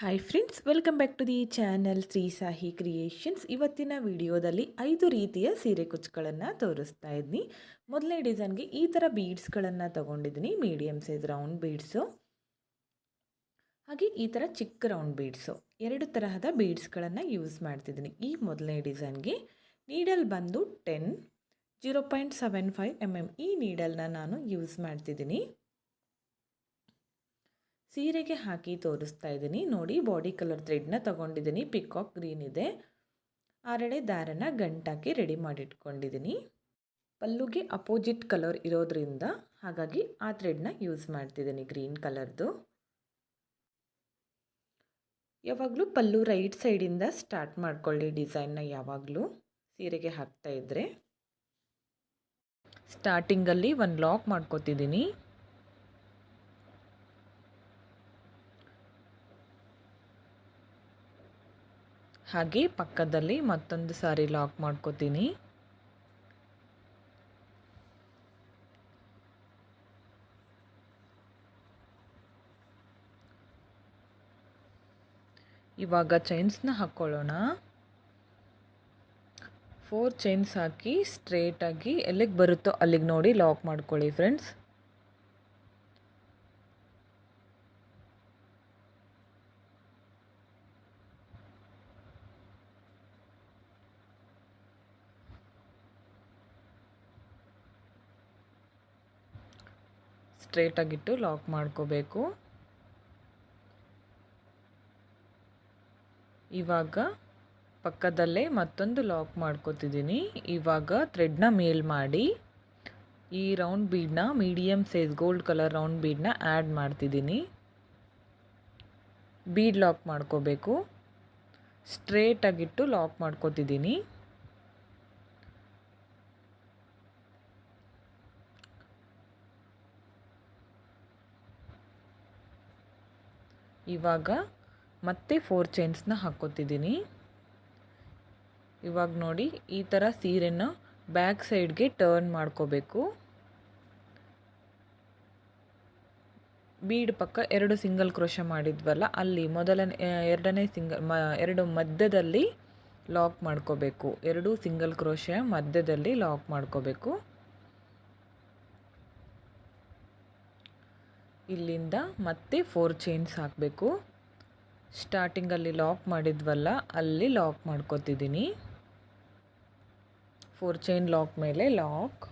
Hi friends, welcome back to the channel Shri Sahi creations. ಇವತ್ತಿನ ವಿಡಿಯೋದಲ್ಲಿ 5 ರೀತಿಯ ಸೀರೆ ಕುಚ್ಚುಗಳನ್ನು ತೋರಿಸ್ತಾ ಇದ್ದೀನಿ. ಮೊದಲನೇ ಡಿಸೈನ್ಗೆ ಈ ಥರ ಬೀಡ್ಸ್ಗಳನ್ನು ತಗೊಂಡಿದ್ದೀನಿ, ಮೀಡಿಯಮ್ ಸೈಜ್ ರೌಂಡ್ ಬೀಡ್ಸು, ಹಾಗೆ ಈ ಥರ ಚಿಕ್ಕ ರೌಂಡ್ ಬೀಡ್ಸು, ಎರಡು ತರಹದ ಬೀಡ್ಸ್ಗಳನ್ನು ಯೂಸ್ ಮಾಡ್ತಿದ್ದೀನಿ. ಈ ಮೊದಲನೇ ಡಿಸೈನ್ಗೆ ನೀಡಲ್ ಬಂದು 10 0.75 mm ಈ ನೀಡಲ್ನ ನಾನು ಯೂಸ್ ಮಾಡ್ತಿದ್ದೀನಿ. ಸೀರೆಗೆ ಹಾಕಿ ತೋರಿಸ್ತಾ ಇದ್ದೀನಿ. ನೋಡಿ, ಬಾಡಿ ಕಲರ್ ಥ್ರೆಡ್ನ ತಗೊಂಡಿದ್ದೀನಿ, ಪಿಕಾಕ್ ಗ್ರೀನ್ ಇದೆ. ಆರಡೆ ದಾರನ ಗಂಟಾಕಿ ರೆಡಿ ಮಾಡಿಟ್ಕೊಂಡಿದ್ದೀನಿ. ಪಲ್ಲುಗೆ ಅಪೋಸಿಟ್ ಕಲರ್ ಇರೋದ್ರಿಂದ ಹಾಗಾಗಿ ಆ ಥ್ರೆಡ್ನ ಯೂಸ್ ಮಾಡ್ತಿದ್ದೀನಿ, ಗ್ರೀನ್ ಕಲರ್ದು. ಯಾವಾಗಲೂ ಪಲ್ಲು ರೈಟ್ ಸೈಡಿಂದ ಸ್ಟಾರ್ಟ್ ಮಾಡ್ಕೊಳ್ಳಿ ಡಿಸೈನ್ನ. ಯಾವಾಗಲೂ ಸೀರೆಗೆ ಹಾಕ್ತಾ ಇದ್ದರೆ ಸ್ಟಾರ್ಟಿಂಗಲ್ಲಿ ಒಂದು ಲಾಕ್ ಮಾಡ್ಕೋತಿದ್ದೀನಿ. ಹಾಗೆ ಪಕ್ಕದಲ್ಲಿ ಮತ್ತೊಂದು ಸಾರಿ ಲಾಕ್ ಮಾಡ್ಕೋತೀನಿ. ಇವಾಗ ಚೈನ್ಸ್ನ ಹಾಕ್ಕೊಳ್ಳೋಣ. 4 ಚೈನ್ಸ್ ಹಾಕಿ ಸ್ಟ್ರೇಟಾಗಿ ಎಲ್ಲಿಗೆ ಬರುತ್ತೋ ಅಲ್ಲಿಗೆ ನೋಡಿ ಲಾಕ್ ಮಾಡ್ಕೊಳ್ಳಿ ಫ್ರೆಂಡ್ಸ್. ಸ್ಟ್ರೇಟಾಗಿಟ್ಟು ಲಾಕ್ ಮಾಡ್ಕೋಬೇಕು. ಇವಾಗ ಪಕ್ಕದಲ್ಲೇ ಮತ್ತೊಂದು ಲಾಕ್ ಮಾಡ್ಕೋತಿದ್ದೀನಿ. ಇವಾಗ ಥ್ರೆಡ್ನ ಮೇಲ್ ಮಾಡಿ ಈ ರೌಂಡ್ ಬೀಡ್ನ, medium size gold colour round ಬೀಡ್ನ ಆ್ಯಡ್ ಮಾಡ್ತಿದ್ದೀನಿ. ಬೀಡ್ ಲಾಕ್ ಮಾಡ್ಕೋಬೇಕು. ಸ್ಟ್ರೇಟಾಗಿಟ್ಟು ಲಾಕ್ ಮಾಡ್ಕೋತಿದ್ದೀನಿ. ಇವಾಗ ಮತ್ತೆ 4 ಚೈನ್ಸ್ನ ಹಾಕ್ಕೋತಿದ್ದೀನಿ. ಇವಾಗ ನೋಡಿ, ಈ ಥರ ಸೀರೆನ ಬ್ಯಾಕ್ ಸೈಡ್ಗೆ ಟರ್ನ್ ಮಾಡ್ಕೋಬೇಕು. ಬೀಡ್ ಪಕ್ಕ 2 ಸಿಂಗಲ್ ಕ್ರೋಶ ಮಾಡಿದ್ವಲ್ಲ, ಅಲ್ಲಿ ಎರಡನೇ ಎರಡು ಮಧ್ಯದಲ್ಲಿ ಲಾಕ್ ಮಾಡ್ಕೋಬೇಕು. 2 ಸಿಂಗಲ್ ಕ್ರೋಶ ಮಧ್ಯದಲ್ಲಿ ಲಾಕ್ ಮಾಡ್ಕೋಬೇಕು. ಇಲ್ಲಿಂದ ಮತ್ತೆ 4 ಚೈನ್ಸ್ ಹಾಕಬೇಕು. ಸ್ಟಾರ್ಟಿಂಗಲ್ಲಿ ಲಾಕ್ ಮಾಡಿದ್ವಲ್ಲ, ಅಲ್ಲಿ ಲಾಕ್ ಮಾಡ್ಕೋತಿದ್ದೀನಿ. 4 ಚೈನ್ ಲಾಕ್ ಮೇಲೆ ಲಾಕ್.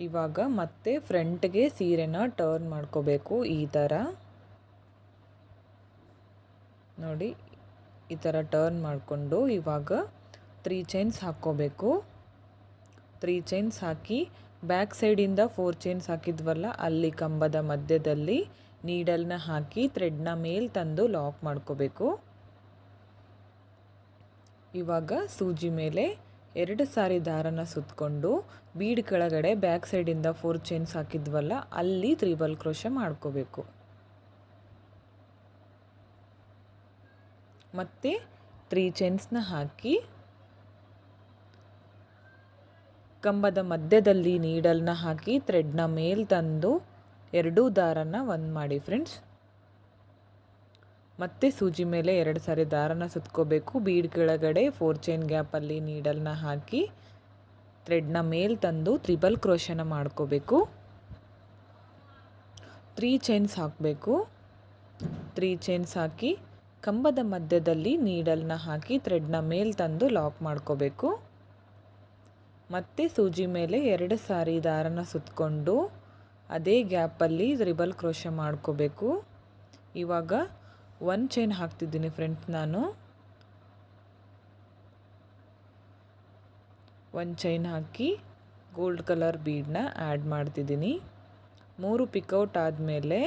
ಇವಾಗ ಮತ್ತೆ ಫ್ರಂಟ್ಗೆ ಸೀರೆನ ಟರ್ನ್ ಮಾಡ್ಕೋಬೇಕು. ಈ ಥರ ನೋಡಿ, ಈ ಥರ ಟರ್ನ್ ಮಾಡಿಕೊಂಡು ಇವಾಗ 3 ಚೈನ್ಸ್ ಹಾಕ್ಕೋಬೇಕು. 3 ಚೈನ್ಸ್ ಹಾಕಿ ಬ್ಯಾಕ್ ಸೈಡಿಂದ 4 ಚೈನ್ಸ್ ಹಾಕಿದ್ವಲ್ಲ, ಅಲ್ಲಿ ಕಂಬದ ಮಧ್ಯದಲ್ಲಿ ನೀಡಲ್ನ ಹಾಕಿ ಥ್ರೆಡ್ನ ಮೇಲೆ ತಂದು ಲಾಕ್ ಮಾಡ್ಕೋಬೇಕು. ಇವಾಗ ಸೂಜಿ ಮೇಲೆ 2 ಸಾರಿ ದಾರನ ಸುತ್ತಕೊಂಡು ಬೀಡ್ ಕೆಳಗಡೆ ಬ್ಯಾಕ್ ಸೈಡಿಂದ 4 ಚೈನ್ಸ್ ಹಾಕಿದ್ವಲ್ಲ, ಅಲ್ಲಿ ತ್ರಿಬಲ್ ಕ್ರೋಶ ಮಾಡ್ಕೋಬೇಕು. ಮತ್ತು 3 ಚೈನ್ಸ್ನ ಹಾಕಿ ಕಂಬದ ಮಧ್ಯದಲ್ಲಿ ನೀಡಲ್ನ ಹಾಕಿ ಥ್ರೆಡ್ನ ಮೇಲೆ ತಂದು 2 ದಾರನ ಒಂದು ಮಾಡಿ ಫ್ರೆಂಡ್ಸ್. ಮತ್ತೆ ಸೂಜಿ ಮೇಲೆ 2 ಸಾರಿ ದಾರನ ಸುತ್ಕೋಬೇಕು. ಬೀಡ್ ಕೆಳಗಡೆ 4 ಚೈನ್ ಗ್ಯಾಪಲ್ಲಿ ನೀಡಲ್ನ ಹಾಕಿ ಥ್ರೆಡ್ನ ಮೇಲೆ ತಂದು ತ್ರಿಬಲ್ ಕ್ರೋಶನ ಮಾಡ್ಕೋಬೇಕು. 3 ಚೈನ್ಸ್ ಹಾಕಬೇಕು. 3 ಚೈನ್ಸ್ ಹಾಕಿ ಕಂಬದ ಮಧ್ಯದಲ್ಲಿ ನೀಡಲ್ನ ಹಾಕಿ ಥ್ರೆಡ್ನ ಮೇಲೆ ತಂದು ಲಾಕ್ ಮಾಡ್ಕೋಬೇಕು. ಮತ್ತು ಸೂಜಿ ಮೇಲೆ 2 ಸಾರಿ ದಾರನ ಸುತ್ತಕೊಂಡು ಅದೇ ಗ್ಯಾಪಲ್ಲಿ ತ್ರಿಬಲ್ ಕ್ರೋಶ ಮಾಡ್ಕೋಬೇಕು. ಇವಾಗ 1 ಚೈನ್ ಹಾಕ್ತಿದ್ದೀನಿ ಫ್ರೆಂಡ್ಸ್. ನಾನು 1 ಚೈನ್ ಹಾಕಿ ಗೋಲ್ಡ್ ಕಲರ್ ಬೀಡನ್ನ ಆ್ಯಡ್ ಮಾಡ್ತಿದ್ದೀನಿ. 3 ಪಿಕೌಟ್ ಆದಮೇಲೆ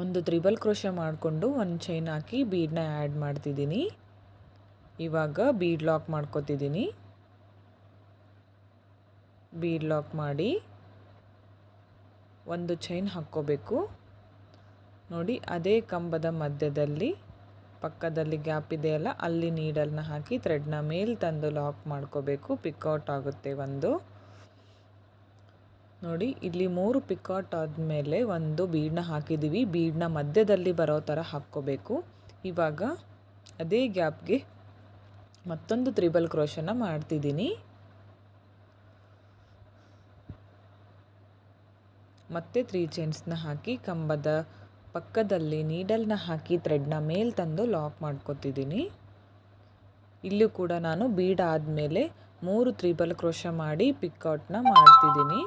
ಒಂದು ತ್ರಿಬಲ್ ಕ್ರೋಶ ಮಾಡಿಕೊಂಡು 1 ಚೈನ್ ಹಾಕಿ ಬೀಡನ್ನ ಆ್ಯಡ್ ಮಾಡ್ತಿದ್ದೀನಿ. ಇವಾಗ ಬೀಡ್ ಲಾಕ್ ಮಾಡ್ಕೋತಿದ್ದೀನಿ. ಬೀಡ್ ಲಾಕ್ ಮಾಡಿ 1 ಚೈನ್ ಹಾಕ್ಕೋಬೇಕು. ನೋಡಿ, ಅದೇ ಕಂಬದ ಮಧ್ಯದಲ್ಲಿ ಪಕ್ಕದಲ್ಲಿ ಗ್ಯಾಪ್ ಇದೆಯಲ್ಲ, ಅಲ್ಲಿ ನೀಡಲ್ನ ಹಾಕಿ ಥ್ರೆಡ್ನ ಮೇಲೆ ತಂದು ಲಾಕ್ ಮಾಡ್ಕೋಬೇಕು. ಪಿಕೌಟ್ ಆಗುತ್ತೆ ಒಂದು. ನೋಡಿ ಇಲ್ಲಿ 3 ಪಿಕಾಟ್ ಆದಮೇಲೆ ಒಂದು ಬೀಡನ್ನ ಹಾಕಿದ್ದೀವಿ. ಬೀಡನ್ನ ಮಧ್ಯದಲ್ಲಿ ಬರೋ ಥರ ಹಾಕ್ಕೋಬೇಕು. ಇವಾಗ ಅದೇ ಗ್ಯಾಪ್ಗೆ ಮತ್ತೊಂದು ತ್ರಿಬಲ್ ಕ್ರೋಶನ ಮಾಡ್ತಿದ್ದೀನಿ. ಮತ್ತೆ 3 ಚೈನ್ಸ್ನ ಹಾಕಿ ಕಂಬದ ಪಕ್ಕದಲ್ಲಿ ನೀಡಲ್ನ ಹಾಕಿ ಥ್ರೆಡ್ನ ಮೇಲೆ ತಂದು ಲಾಕ್ ಮಾಡ್ಕೊತಿದ್ದೀನಿ. ಇಲ್ಲೂ ಕೂಡ ನಾನು ಬೀಡ್ ಆದಮೇಲೆ 3 ತ್ರಿಬಲ್ ಕ್ರೋಶ ಮಾಡಿ ಪಿಕಾಟ್ನ ಮಾಡ್ತಿದ್ದೀನಿ.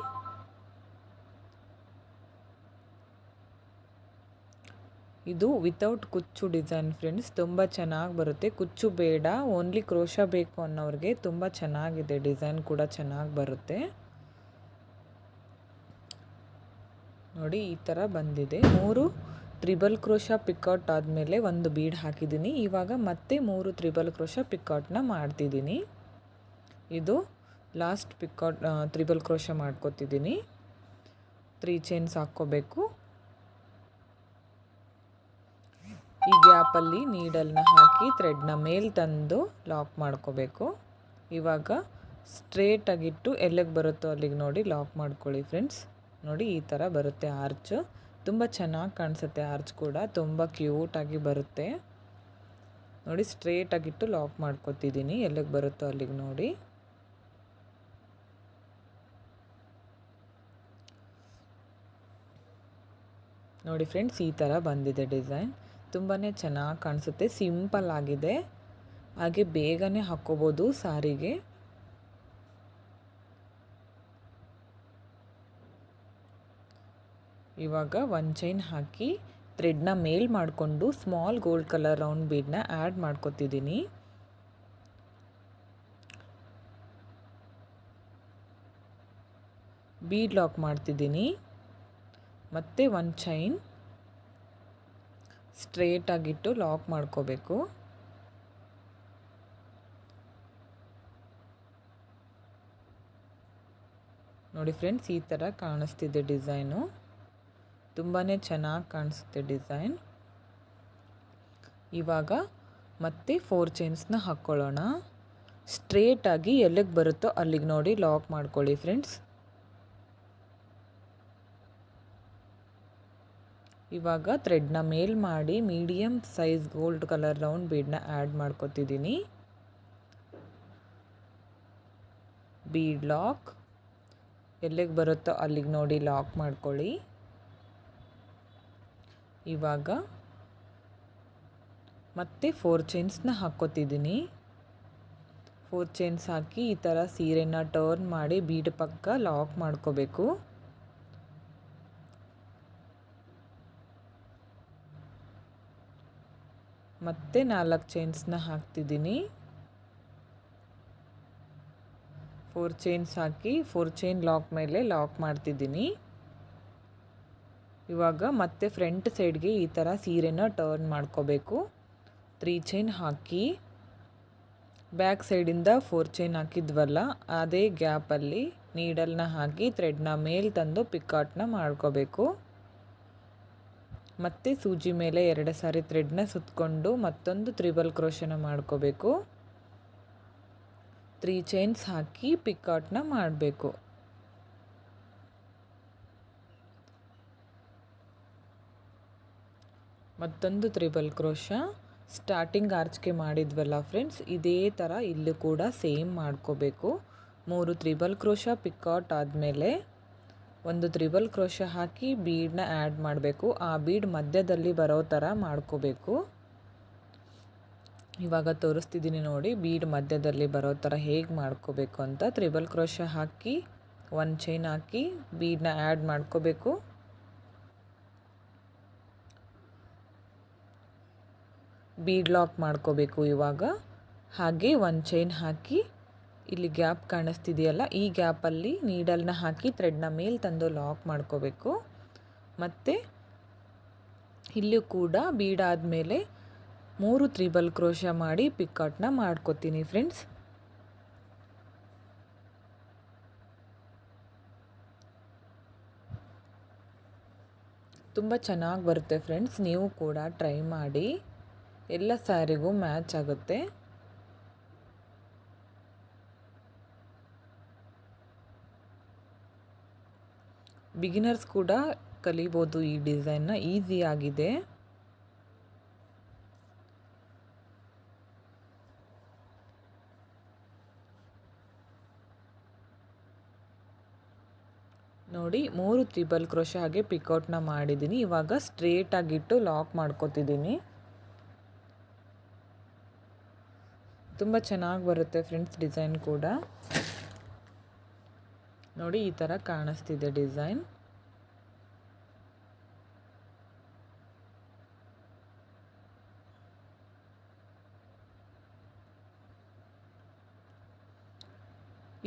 ಇದು ವಿತೌಟ್ ಕುಚ್ಚು ಡಿಸೈನ್ ಫ್ರೆಂಡ್ಸ್, ತುಂಬ ಚೆನ್ನಾಗಿ ಬರುತ್ತೆ. ಕುಚ್ಚು ಬೇಡ, ಓನ್ಲಿ ಕ್ರೋಶ ಬೇಕು ಅನ್ನೋರಿಗೆ ತುಂಬ ಚೆನ್ನಾಗಿದೆ. ಡಿಸೈನ್ ಕೂಡ ಚೆನ್ನಾಗಿ ಬರುತ್ತೆ. ನೋಡಿ ಈ ಥರ ಬಂದಿದೆ. 3 ತ್ರಿಬಲ್ ಕ್ರೋಶ ಪಿಕಾಟ್ ಆದಮೇಲೆ ಒಂದು ಬೀಡ್ ಹಾಕಿದ್ದೀನಿ. ಇವಾಗ ಮತ್ತೆ 3 ತ್ರಿಬಲ್ ಕ್ರೋಶ ಪಿಕಾಟ್ನ ಮಾಡ್ತಿದ್ದೀನಿ. ಇದು ಲಾಸ್ಟ್ ಪಿಕಾಟ್ ತ್ರಿಬಲ್ ಕ್ರೋಶ ಮಾಡ್ಕೊತಿದ್ದೀನಿ. 3 ಚೈನ್ಸ್ ಹಾಕ್ಕೋಬೇಕು. ಈ ಗ್ಯಾಪಲ್ಲಿ ನೀಡಲ್ನ ಹಾಕಿ ಥ್ರೆಡ್ನ ಮೇಲೆ ತಂದು ಲಾಕ್ ಮಾಡ್ಕೋಬೇಕು. ಇವಾಗ ಸ್ಟ್ರೇಟಾಗಿಟ್ಟು ಎಲ್ಲಿಗೆ ಬರುತ್ತೋ ಅಲ್ಲಿಗೆ ನೋಡಿ ಲಾಕ್ ಮಾಡ್ಕೊಳ್ಳಿ ಫ್ರೆಂಡ್ಸ್. ನೋಡಿ ಈ ಥರ ಬರುತ್ತೆ ಆರ್ಚ್. ತುಂಬ ಚೆನ್ನಾಗಿ ಕಾಣಿಸುತ್ತೆ. ಆರ್ಚ್ ಕೂಡ ತುಂಬ ಕ್ಯೂಟಾಗಿ ಬರುತ್ತೆ. ನೋಡಿ ಸ್ಟ್ರೇಟಾಗಿಟ್ಟು ಲಾಕ್ ಮಾಡ್ಕೊತಿದ್ದೀನಿ. ಎಲ್ಲಿಗೆ ಬರುತ್ತೋ ಅಲ್ಲಿಗೆ ನೋಡಿ. ನೋಡಿ ಫ್ರೆಂಡ್ಸ್, ಈ ಥರ ಬಂದಿದೆ ಡಿಸೈನ್. ತುಂಬಾ ಚೆನ್ನಾಗಿ ಕಾಣಿಸುತ್ತೆ. ಸಿಂಪಲ್ ಆಗಿದೆ, ಹಾಗೆ ಬೇಗನೆ ಹಾಕ್ಕೋಬೋದು ಸಾರಿಗೆ. ಇವಾಗ ಒಂದು ಚೈನ್ ಹಾಕಿ ಥ್ರೆಡ್ನ ಮೇಲ್ ಮಾಡಿಕೊಂಡು ಸ್ಮಾಲ್ ಗೋಲ್ಡ್ ಕಲರ್ ರೌಂಡ್ ಬೀಡ್ನ ಆ್ಯಡ್ ಮಾಡ್ಕೊತಿದ್ದೀನಿ. ಬೀಡ್ ಲಾಕ್ ಮಾಡ್ತಿದ್ದೀನಿ. ಮತ್ತೆ ಒಂದು ಚೈನ್ ಸ್ಟ್ರೇಟಾಗಿಟ್ಟು ಲಾಕ್ ಮಾಡ್ಕೋಬೇಕು. ನೋಡಿ ಫ್ರೆಂಡ್ಸ್, ಈ ಥರ ಕಾಣಿಸ್ತಿದೆ ಡಿಸೈನು. ತುಂಬಾ ಚೆನ್ನಾಗಿ ಕಾಣಿಸುತ್ತೆ ಡಿಸೈನ್. ಇವಾಗ ಮತ್ತೆ 4 ಚೈನ್ಸ್ನ ಹಾಕ್ಕೊಳ್ಳೋಣ. ಸ್ಟ್ರೇಟಾಗಿ ಎಲ್ಲಿಗೆ ಬರುತ್ತೋ ಅಲ್ಲಿಗೆ ನೋಡಿ ಲಾಕ್ ಮಾಡ್ಕೊಳ್ಳಿ ಫ್ರೆಂಡ್ಸ್. ಇವಾಗ ಥ್ರೆಡ್ನ ಮೇಲ್ ಮಾಡಿ medium size gold colour round ಬೀಡ್ನ ಆ್ಯಡ್ ಮಾಡ್ಕೊತಿದ್ದೀನಿ. ಬೀಡ್ ಲಾಕ್ ಎಲ್ಲಿಗೆ ಬರುತ್ತೋ ಅಲ್ಲಿಗೆ ನೋಡಿ ಲಾಕ್ ಮಾಡ್ಕೊಳ್ಳಿ. ಇವಾಗ ಮತ್ತೆ 4 ಚೈನ್ಸ್ನ ಹಾಕ್ಕೋತಿದ್ದೀನಿ. 4 ಚೈನ್ಸ್ ಹಾಕಿ ಈ ಥರ ಸೀರೆನ ಟರ್ನ್ ಮಾಡಿ ಬೀಡ್ ಪಕ್ಕ ಲಾಕ್ ಮಾಡ್ಕೋಬೇಕು. ಮತ್ತೆ 4 ಚೈನ್ಸ್ನ ಹಾಕ್ತಿದ್ದೀನಿ. 4 ಚೈನ್ಸ್ ಹಾಕಿ 4 ಚೈನ್ ಲಾಕ್ ಮೇಲೆ ಲಾಕ್ ಮಾಡ್ತಿದ್ದೀನಿ. ಇವಾಗ ಮತ್ತೆ ಫ್ರಂಟ್ ಸೈಡ್ಗೆ ಈ ಥರ ಸೀರೆನ ಟರ್ನ್ ಮಾಡ್ಕೋಬೇಕು. 3 ಚೈನ್ ಹಾಕಿ ಬ್ಯಾಕ್ ಸೈಡಿಂದ 4 ಚೈನ್ ಹಾಕಿದ್ವಲ್ಲ ಅದೇ ಗ್ಯಾಪಲ್ಲಿ ನೀಡಲ್ನ ಹಾಕಿ ಥ್ರೆಡ್ನ ಮೇಲೆ ತಂದು ಪಿಕಾಟ್ನ ಮಾಡ್ಕೋಬೇಕು. ಮತ್ತೆ ಸೂಜಿ ಮೇಲೆ 2 ಸಾರಿ ಥ್ರೆಡ್ನ ಸುತ್ತಕೊಂಡು ಮತ್ತೊಂದು ತ್ರಿಬಲ್ ಕ್ರೋಶನ ಮಾಡ್ಕೋಬೇಕು. 3 ಚೈನ್ಸ್ ಹಾಕಿ ಪಿಕಾಟ್ನ ಮಾಡಬೇಕು. ಮತ್ತೊಂದು ತ್ರಿಬಲ್ ಕ್ರೋಶ ಸ್ಟಾರ್ಟಿಂಗ್ ಆರ್ಚ್ಗೆ ಮಾಡಿದ್ವಲ್ಲ ಫ್ರೆಂಡ್ಸ್, ಇದೇ ಥರ ಇಲ್ಲೂ ಕೂಡ ಸೇಮ್ ಮಾಡ್ಕೋಬೇಕು. 3 ತ್ರಿಬಲ್ ಕ್ರೋಶ ಪಿಕಾಟ್ ಆದಮೇಲೆ ಒಂದು ತ್ರಿಬಲ್ ಕ್ರೋಶ ಹಾಕಿ ಬೀಡನ್ನ ಆ್ಯಡ್ ಮಾಡಬೇಕು. ಆ ಬೀಡ್ ಮಧ್ಯದಲ್ಲಿ ಬರೋ ಥರ ಮಾಡ್ಕೋಬೇಕು. ಇವಾಗ ತೋರಿಸ್ತಿದ್ದೀನಿ ನೋಡಿ, ಬೀಡ್ ಮಧ್ಯದಲ್ಲಿ ಬರೋ ಥರ ಹೇಗೆ ಮಾಡ್ಕೋಬೇಕು ಅಂತ. ತ್ರಿಬಲ್ ಕ್ರೋಶ ಹಾಕಿ 1 ಚೈನ್ ಹಾಕಿ ಬೀಡನ್ನ ಆ್ಯಡ್ ಮಾಡ್ಕೋಬೇಕು. ಬೀಡ್ ಲಾಕ್ ಮಾಡ್ಕೋಬೇಕು. ಇವಾಗ ಹಾಗೆ 1 ಚೈನ್ ಹಾಕಿ ಇಲ್ಲಿ ಗ್ಯಾಪ್ ಕಾಣಿಸ್ತಿದೆಯಲ್ಲ, ಈ ಗ್ಯಾಪಲ್ಲಿ ನೀಡಲ್ನ ಹಾಕಿ ಥ್ರೆಡ್ನ ಮೇಲೆ ತಂದು ಲಾಕ್ ಮಾಡ್ಕೋಬೇಕು. ಮತ್ತು ಇಲ್ಲೂ ಕೂಡ ಬೀಡ್ ಆದಮೇಲೆ 3 ತ್ರಿಬಲ್ ಕ್ರೋಶ ಮಾಡಿ ಪಿಕಾಟ್ನ ಮಾಡ್ಕೋತೀನಿ ಫ್ರೆಂಡ್ಸ್. ತುಂಬ ಚೆನ್ನಾಗಿ ಬರುತ್ತೆ ಫ್ರೆಂಡ್ಸ್, ನೀವು ಕೂಡ ಟ್ರೈ ಮಾಡಿ. ಎಲ್ಲ ಸ್ಯಾರಿಗೂ ಮ್ಯಾಚ್ ಆಗುತ್ತೆ. ಬಿಗಿನರ್ಸ್ ಕೂಡ ಕಲಿಬೋದು ಈ ಡಿಸೈನ್ನ, ಈಸಿ ಆಗಿದೆ. ನೋಡಿ 3 ತ್ರಿಬಲ್ ಕ್ರೋಶೆ ಹಾಗೆ ಪಿಕೌಟ್ನ ಮಾಡಿದ್ದೀನಿ. ಇವಾಗ ಸ್ಟ್ರೇಟ್ ಆಗಿಟ್ಟು ಲಾಕ್ ಮಾಡ್ಕೊತಿದ್ದೀನಿ. ತುಂಬ ಚೆನ್ನಾಗಿ ಬರುತ್ತೆ ಫ್ರೆಂಡ್ಸ್ ಡಿಸೈನ್ ಕೂಡ. ನೋಡಿ ಈ ಥರ ಕಾಣಿಸ್ತಿದೆ ಡಿಸೈನ್.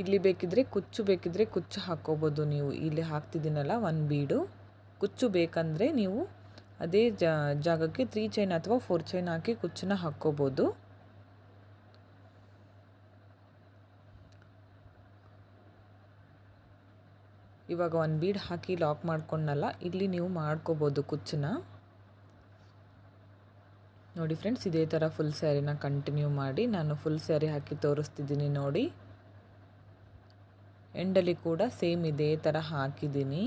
ಇಲ್ಲಿ ಬೇಕಿದ್ರೆ ಕುಚ್ಚು ಹಾಕ್ಕೋಬೋದು ನೀವು. ಇಲ್ಲಿ ಹಾಕ್ತಿದ್ದೀನಲ್ಲ 1 ಬೀಡು, ಕುಚ್ಚು ಬೇಕಂದರೆ ನೀವು ಅದೇ ಜಾಗಕ್ಕೆ 3 ಚೈನ್ ಅಥವಾ 4 ಚೈನ್ ಹಾಕಿ ಕುಚ್ಚನ್ನ ಹಾಕ್ಕೋಬೋದು. ಇವಾಗ 1 ಬೀಡ್ ಹಾಕಿ ಲಾಕ್ ಮಾಡ್ಕೊಂಡಲ್ಲ, ಇಲ್ಲಿ ನೀವು ಮಾಡ್ಕೋಬೋದು ಕುಚ್ಚನ್ನ. ನೋಡಿ ಫ್ರೆಂಡ್ಸ್, ಇದೇ ಥರ ಫುಲ್ ಸ್ಯಾರಿನ ಕಂಟಿನ್ಯೂ ಮಾಡಿ. ನಾನು ಫುಲ್ ಸ್ಯಾರಿ ಹಾಕಿ ತೋರಿಸ್ತಿದ್ದೀನಿ ನೋಡಿ. ಎಂಡಲ್ಲಿ ಕೂಡ ಸೇಮ್ ಇದೇ ಥರ ಹಾಕಿದ್ದೀನಿ.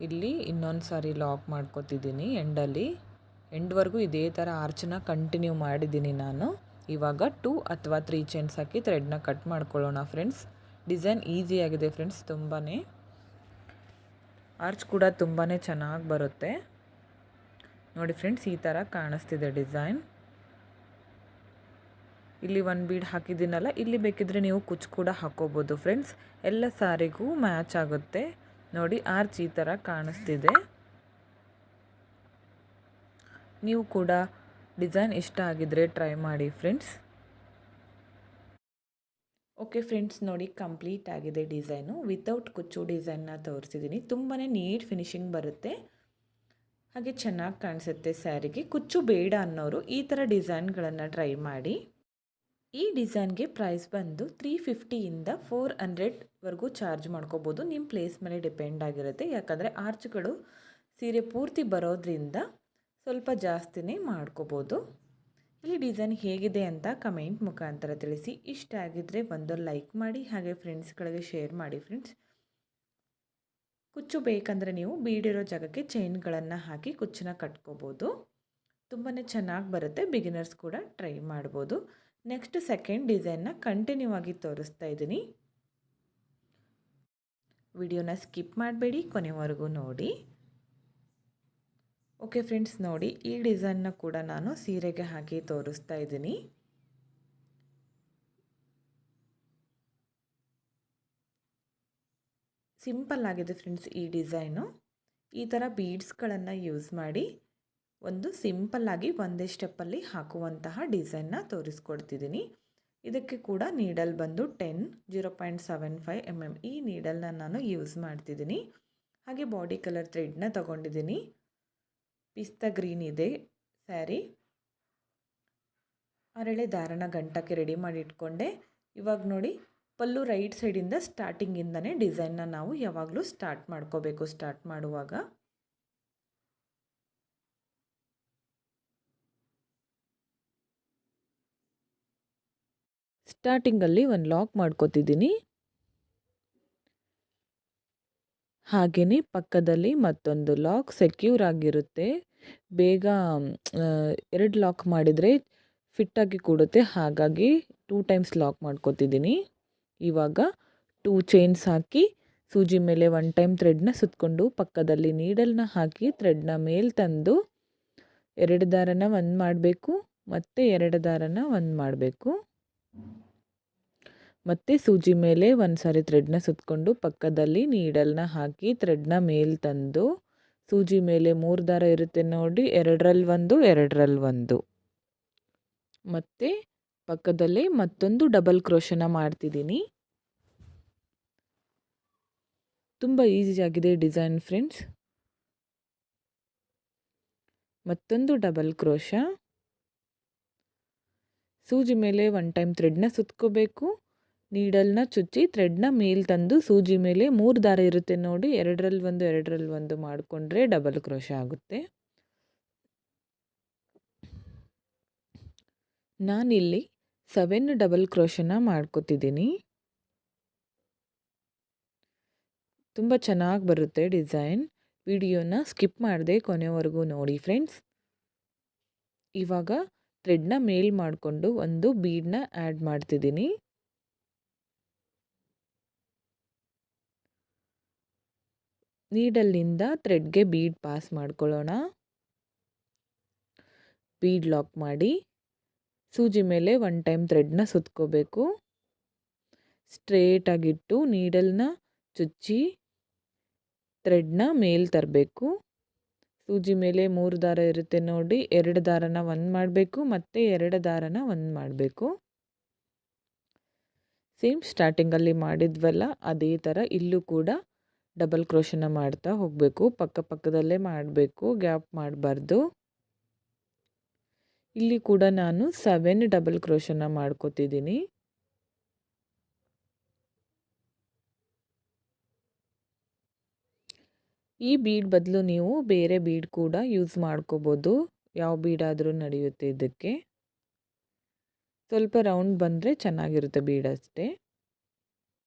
ಇಲ್ಲಿ ಇನ್ನೊಂದು ಸಾರಿ ಲಾಕ್ ಮಾಡ್ಕೊತಿದ್ದೀನಿ ಎಂಡಲ್ಲಿ. ಎಂಡ್ವರೆಗೂ ಇದೇ ಥರ ಆರ್ಚನ್ನ ಕಂಟಿನ್ಯೂ ಮಾಡಿದ್ದೀನಿ ನಾನು. ಇವಾಗ 2 ಅಥವಾ 3 ಚೈನ್ಸ್ ಹಾಕಿ ಥ್ರೆಡ್ನ ಕಟ್ ಮಾಡ್ಕೊಳ್ಳೋಣ ಫ್ರೆಂಡ್ಸ್. ಡಿಸೈನ್ ಈಸಿಯಾಗಿದೆ ಫ್ರೆಂಡ್ಸ್, ತುಂಬಾ ಆರ್ಚ್ ಕೂಡ ತುಂಬಾ ಚೆನ್ನಾಗಿ ಬರುತ್ತೆ. ನೋಡಿ ಫ್ರೆಂಡ್ಸ್, ಈ ಥರ ಕಾಣಿಸ್ತಿದೆ ಡಿಸೈನ್. ಇಲ್ಲಿ 1 ಬೀಡ್ ಹಾಕಿದ್ದೀನಲ್ಲ, ಇಲ್ಲಿ ಬೇಕಿದ್ರೆ ನೀವು ಕುಚ್ಚು ಕೂಡ ಹಾಕ್ಕೋಬೋದು ಫ್ರೆಂಡ್ಸ್. ಎಲ್ಲ ಸಾರಿಗೂ ಮ್ಯಾಚ್ ಆಗುತ್ತೆ. ನೋಡಿ ಆರ್ಚ್ ಈ ಥರ ಕಾಣಿಸ್ತಿದೆ. ನೀವು ಕೂಡ ಡಿಸೈನ್ ಇಷ್ಟ ಆಗಿದ್ರೆ ಟ್ರೈ ಮಾಡಿ ಫ್ರೆಂಡ್ಸ್. ಓಕೆ ಫ್ರೆಂಡ್ಸ್, ನೋಡಿ ಕಂಪ್ಲೀಟ್ ಆಗಿದೆ ಡಿಸೈನು. ವಿತೌಟ್ ಕುಚ್ಚು ಡಿಸೈನ್ನ ತೋರಿಸಿದ್ದೀನಿ. ತುಂಬಾ ನೀಟ್ ಫಿನಿಶಿಂಗ್ ಬರುತ್ತೆ, ಹಾಗೆ ಚೆನ್ನಾಗಿ ಕಾಣಿಸುತ್ತೆ ಸ್ಯಾರಿಗೆ. ಕುಚ್ಚು ಬೇಡ ಅನ್ನೋರು ಈ ಥರ ಡಿಸೈನ್ಗಳನ್ನು ಟ್ರೈ ಮಾಡಿ. ಈ ಡಿಸೈನ್ಗೆ ಪ್ರೈಸ್ ಬಂದು 350ಇಂದ 400ವರೆಗೂ ಚಾರ್ಜ್ ಮಾಡ್ಕೋಬೋದು. ನಿಮ್ಮ ಪ್ಲೇಸ್ ಮೇಲೆ ಡಿಪೆಂಡ್ ಆಗಿರುತ್ತೆ. ಯಾಕಂದರೆ ಆರ್ಚ್ಗಳು ಸೀರೆ ಪೂರ್ತಿ ಬರೋದ್ರಿಂದ ಸ್ವಲ್ಪ ಜಾಸ್ತಿನೇ ಮಾಡ್ಕೋಬೋದು. ಈ ಡಿಸೈನ್ ಹೇಗಿದೆ ಅಂತ ಕಮೆಂಟ್ ಮುಖಾಂತರ ತಿಳಿಸಿ. ಇಷ್ಟ ಆಗಿದ್ದರೆ ಒಂದು ಲೈಕ್ ಮಾಡಿ, ಹಾಗೆ ಫ್ರೆಂಡ್ಸ್ಗಳಿಗೆ ಶೇರ್ ಮಾಡಿ ಫ್ರೆಂಡ್ಸ್. ಕುಚ್ಚು ಬೇಕಂದರೆ ನೀವು ಬೀಡಿರೋ ಜಾಗಕ್ಕೆ ಚೈನ್ಗಳನ್ನು ಹಾಕಿ ಕುಚ್ಚನ್ನ ಕಟ್ಕೋಬೋದು. ತುಂಬಾ ಚೆನ್ನಾಗಿ ಬರುತ್ತೆ. ಬಿಗಿನರ್ಸ್ ಕೂಡ ಟ್ರೈ ಮಾಡ್ಬೋದು. ನೆಕ್ಸ್ಟ್ ಸೆಕೆಂಡ್ ಡಿಸೈನ್ನ ಕಂಟಿನ್ಯೂ ಆಗಿ ತೋರಿಸ್ತಾ ಇದ್ದೀನಿ. ವಿಡಿಯೋನ ಸ್ಕಿಪ್ ಮಾಡಬೇಡಿ, ಕೊನೆವರೆಗೂ ನೋಡಿ. ಓಕೆ ಫ್ರೆಂಡ್ಸ್, ನೋಡಿ ಈ ಡಿಸೈನ್ನ ಕೂಡ ನಾನು ಸೀರೆಗೆ ಹಾಕಿ ತೋರಿಸ್ತಾ ಇದ್ದೀನಿ. ಸಿಂಪಲ್ ಆಗಿದೆ ಫ್ರೆಂಡ್ಸ್ ಈ ಡಿಸೈನು. ಈ ಥರ ಬೀಡ್ಸ್ಗಳನ್ನು ಯೂಸ್ ಮಾಡಿ ಒಂದು ಸಿಂಪಲ್ಲಾಗಿ ಒಂದೇ ಸ್ಟೆಪ್ಪಲ್ಲಿ ಹಾಕುವಂತಹ ಡಿಸೈನ್ನ ತೋರಿಸ್ಕೊಡ್ತಿದ್ದೀನಿ. ಇದಕ್ಕೆ ಕೂಡ ನೀಡಲ್ ಬಂದು 0.75 mm ಈ ನೀಡಲ್ನ ನಾನು ಯೂಸ್ ಮಾಡ್ತಿದ್ದೀನಿ. ಹಾಗೆ ಬಾಡಿ ಕಲರ್ ಥ್ರೆಡ್ನ ತಗೊಂಡಿದ್ದೀನಿ. ಪಿಸ್ತಾ ಗ್ರೀನ್ ಇದೆ ಸ್ಯಾರಿ. ಅರಳೆ ದಾರನ ಗಂಟಕ್ಕೆ ರೆಡಿ ಮಾಡಿ ಇಟ್ಕೊಂಡೆ. ಇವಾಗ ನೋಡಿ, ಪಲ್ಲು ರೈಟ್ ಸೈಡಿಂದ ಸ್ಟಾರ್ಟಿಂಗಿಂದನೇ ಡಿಸೈನ್ನ ನಾವು ಯಾವಾಗಲೂ ಸ್ಟಾರ್ಟ್ ಮಾಡ್ಕೋಬೇಕು. ಸ್ಟಾರ್ಟ್ ಮಾಡುವಾಗ ಸ್ಟಾರ್ಟಿಂಗಲ್ಲಿ ಒಂದು ಲಾಕ್ ಮಾಡ್ಕೋತಿದ್ದೀನಿ. ಹಾಗೆಯೇ ಪಕ್ಕದಲ್ಲಿ ಮತ್ತೊಂದು ಲಾಕ್ ಸೆಕ್ಯೂರ್ ಆಗಿರುತ್ತೆ. ಬೇಗ 2 ಲಾಕ್ ಮಾಡಿದರೆ ಫಿಟ್ಟಾಗಿ ಕೂಡುತ್ತೆ. ಹಾಗಾಗಿ 2 ಟೈಮ್ಸ್ ಲಾಕ್ ಮಾಡ್ಕೋತಿದ್ದೀನಿ. ಇವಾಗ 2 ಚೈನ್ಸ್ ಹಾಕಿ ಸೂಜಿ ಮೇಲೆ 1 ಟೈಮ್ ಥ್ರೆಡ್ನ ಸುತ್ತಕೊಂಡು ಪಕ್ಕದಲ್ಲಿ ನೀಡಲ್ನ ಹಾಕಿ ಥ್ರೆಡ್ನ ಮೇಲೆ ತಂದು 2 ದಾರನ 1 ಮಾಡಬೇಕು, ಮತ್ತು 2 ದಾರನ 1 ಮಾಡಬೇಕು. ಮತ್ತು ಸೂಜಿ ಮೇಲೆ 1 ಸಾರಿ ಥ್ರೆಡ್ನ ಸುತ್ತಕೊಂಡು ಪಕ್ಕದಲ್ಲಿ ನೀಡಲ್ನ ಹಾಕಿ ಥ್ರೆಡ್ನ ಮೇಲೆ ತಂದು ಸೂಜಿ ಮೇಲೆ 3 ದಾರ ಇರುತ್ತೆ ನೋಡಿ, 2ರಲ್ಲಿ 1, 2ರಲ್ಲಿ 1, ಮತ್ತು ಪಕ್ಕದಲ್ಲೇ ಮತ್ತೊಂದು ಡಬಲ್ ಕ್ರೋಶನ ಮಾಡ್ತಿದ್ದೀನಿ. ತುಂಬ ಈಸಿಯಾಗಿದೆ ಡಿಸೈನ್ ಫ್ರೆಂಡ್ಸ್. ಮತ್ತೊಂದು ಡಬಲ್ ಕ್ರೋಶ, ಸೂಜಿ ಮೇಲೆ 1 ಟೈಮ್ ಥ್ರೆಡ್ನ ಸುತ್ಕೋಬೇಕು, ನೀಡಲ್ನ ಚುಚ್ಚಿ ಥ್ರೆಡ್ನ ಮೇಲೆ ತಂದು ಸೂಜಿ ಮೇಲೆ 3 ದಾರ ಇರುತ್ತೆ ನೋಡಿ, 2ರಲ್ಲಿ 1, 2ರಲ್ಲಿ 1 ಮಾಡಿಕೊಂಡ್ರೆ ಡಬಲ್ ಕ್ರೋಶ ಆಗುತ್ತೆ. ನಾನಿಲ್ಲಿ 7 ಡಬಲ್ ಕ್ರೋಶನ ಮಾಡ್ಕೋತಿದ್ದೀನಿ. ತುಂಬ ಚೆನ್ನಾಗಿ ಬರುತ್ತೆ ಡಿಸೈನ್. ವಿಡಿಯೋನ ಸ್ಕಿಪ್ ಮಾಡದೆ ಕೊನೆವರೆಗೂ ನೋಡಿ ಫ್ರೆಂಡ್ಸ್. ಇವಾಗ ಥ್ರೆಡ್ನ ಮೇಲ್ ಮಾಡಿಕೊಂಡು ಒಂದು ಬೀಡನ್ನ ಆ್ಯಡ್ ಮಾಡ್ತಿದ್ದೀನಿ. ನೀಡಲ್ನಿಂದ ಥ್ರೆಡ್ಗೆ ಬೀಡ್ ಪಾಸ್ ಮಾಡ್ಕೊಳ್ಳೋಣ. ಬೀಡ್ ಲಾಕ್ ಮಾಡಿ ಸೂಜಿ ಮೇಲೆ ಒನ್ ಟೈಮ್ ಥ್ರೆಡ್ನ ಸುತ್ಕೋಬೇಕು. ಸ್ಟ್ರೇಟಾಗಿಟ್ಟು ನೀಡಲ್ನ ಚುಚ್ಚಿ ಥ್ರೆಡ್ನ ಮೇಲ್ ತರಬೇಕು. ಸೂಜಿ ಮೇಲೆ 3 ದಾರ ಇರುತ್ತೆ ನೋಡಿ, 2 ದಾರನ ಒಂದು ಮಾಡಬೇಕು ಮತ್ತು 2 ದಾರನ ಒಂದು ಮಾಡಬೇಕು. ಸೇಮ್ ಸ್ಟಾರ್ಟಿಂಗಲ್ಲಿ ಮಾಡಿದ್ವಲ್ಲ ಅದೇ ಥರ ಇಲ್ಲೂ ಕೂಡ ಡಬಲ್ ಕ್ರೋಶನ ಮಾಡ್ತಾ ಹೋಗಬೇಕು. ಪಕ್ಕದಲ್ಲೇ ಮಾಡಬೇಕು, ಗ್ಯಾಪ್ ಮಾಡಬಾರ್ದು. ಇಲ್ಲಿ ಕೂಡ ನಾನು 7 ಡಬಲ್ ಕ್ರೋಶನ ಮಾಡ್ಕೋತಿದ್ದೀನಿ. ಈ ಬೀಡ್ ಬದಲು ನೀವು ಬೇರೆ ಬೀಡ್ ಕೂಡ ಯೂಸ್ ಮಾಡ್ಕೋಬೋದು. ಯಾವ ಬೀಡ್ ಆದರೂ ನಡೆಯುತ್ತೆ ಇದಕ್ಕೆ. ಸ್ವಲ್ಪ ರೌಂಡ್ ಬಂದರೆ ಚೆನ್ನಾಗಿರುತ್ತೆ ಬೀಡ್ ಅಷ್ಟೇ.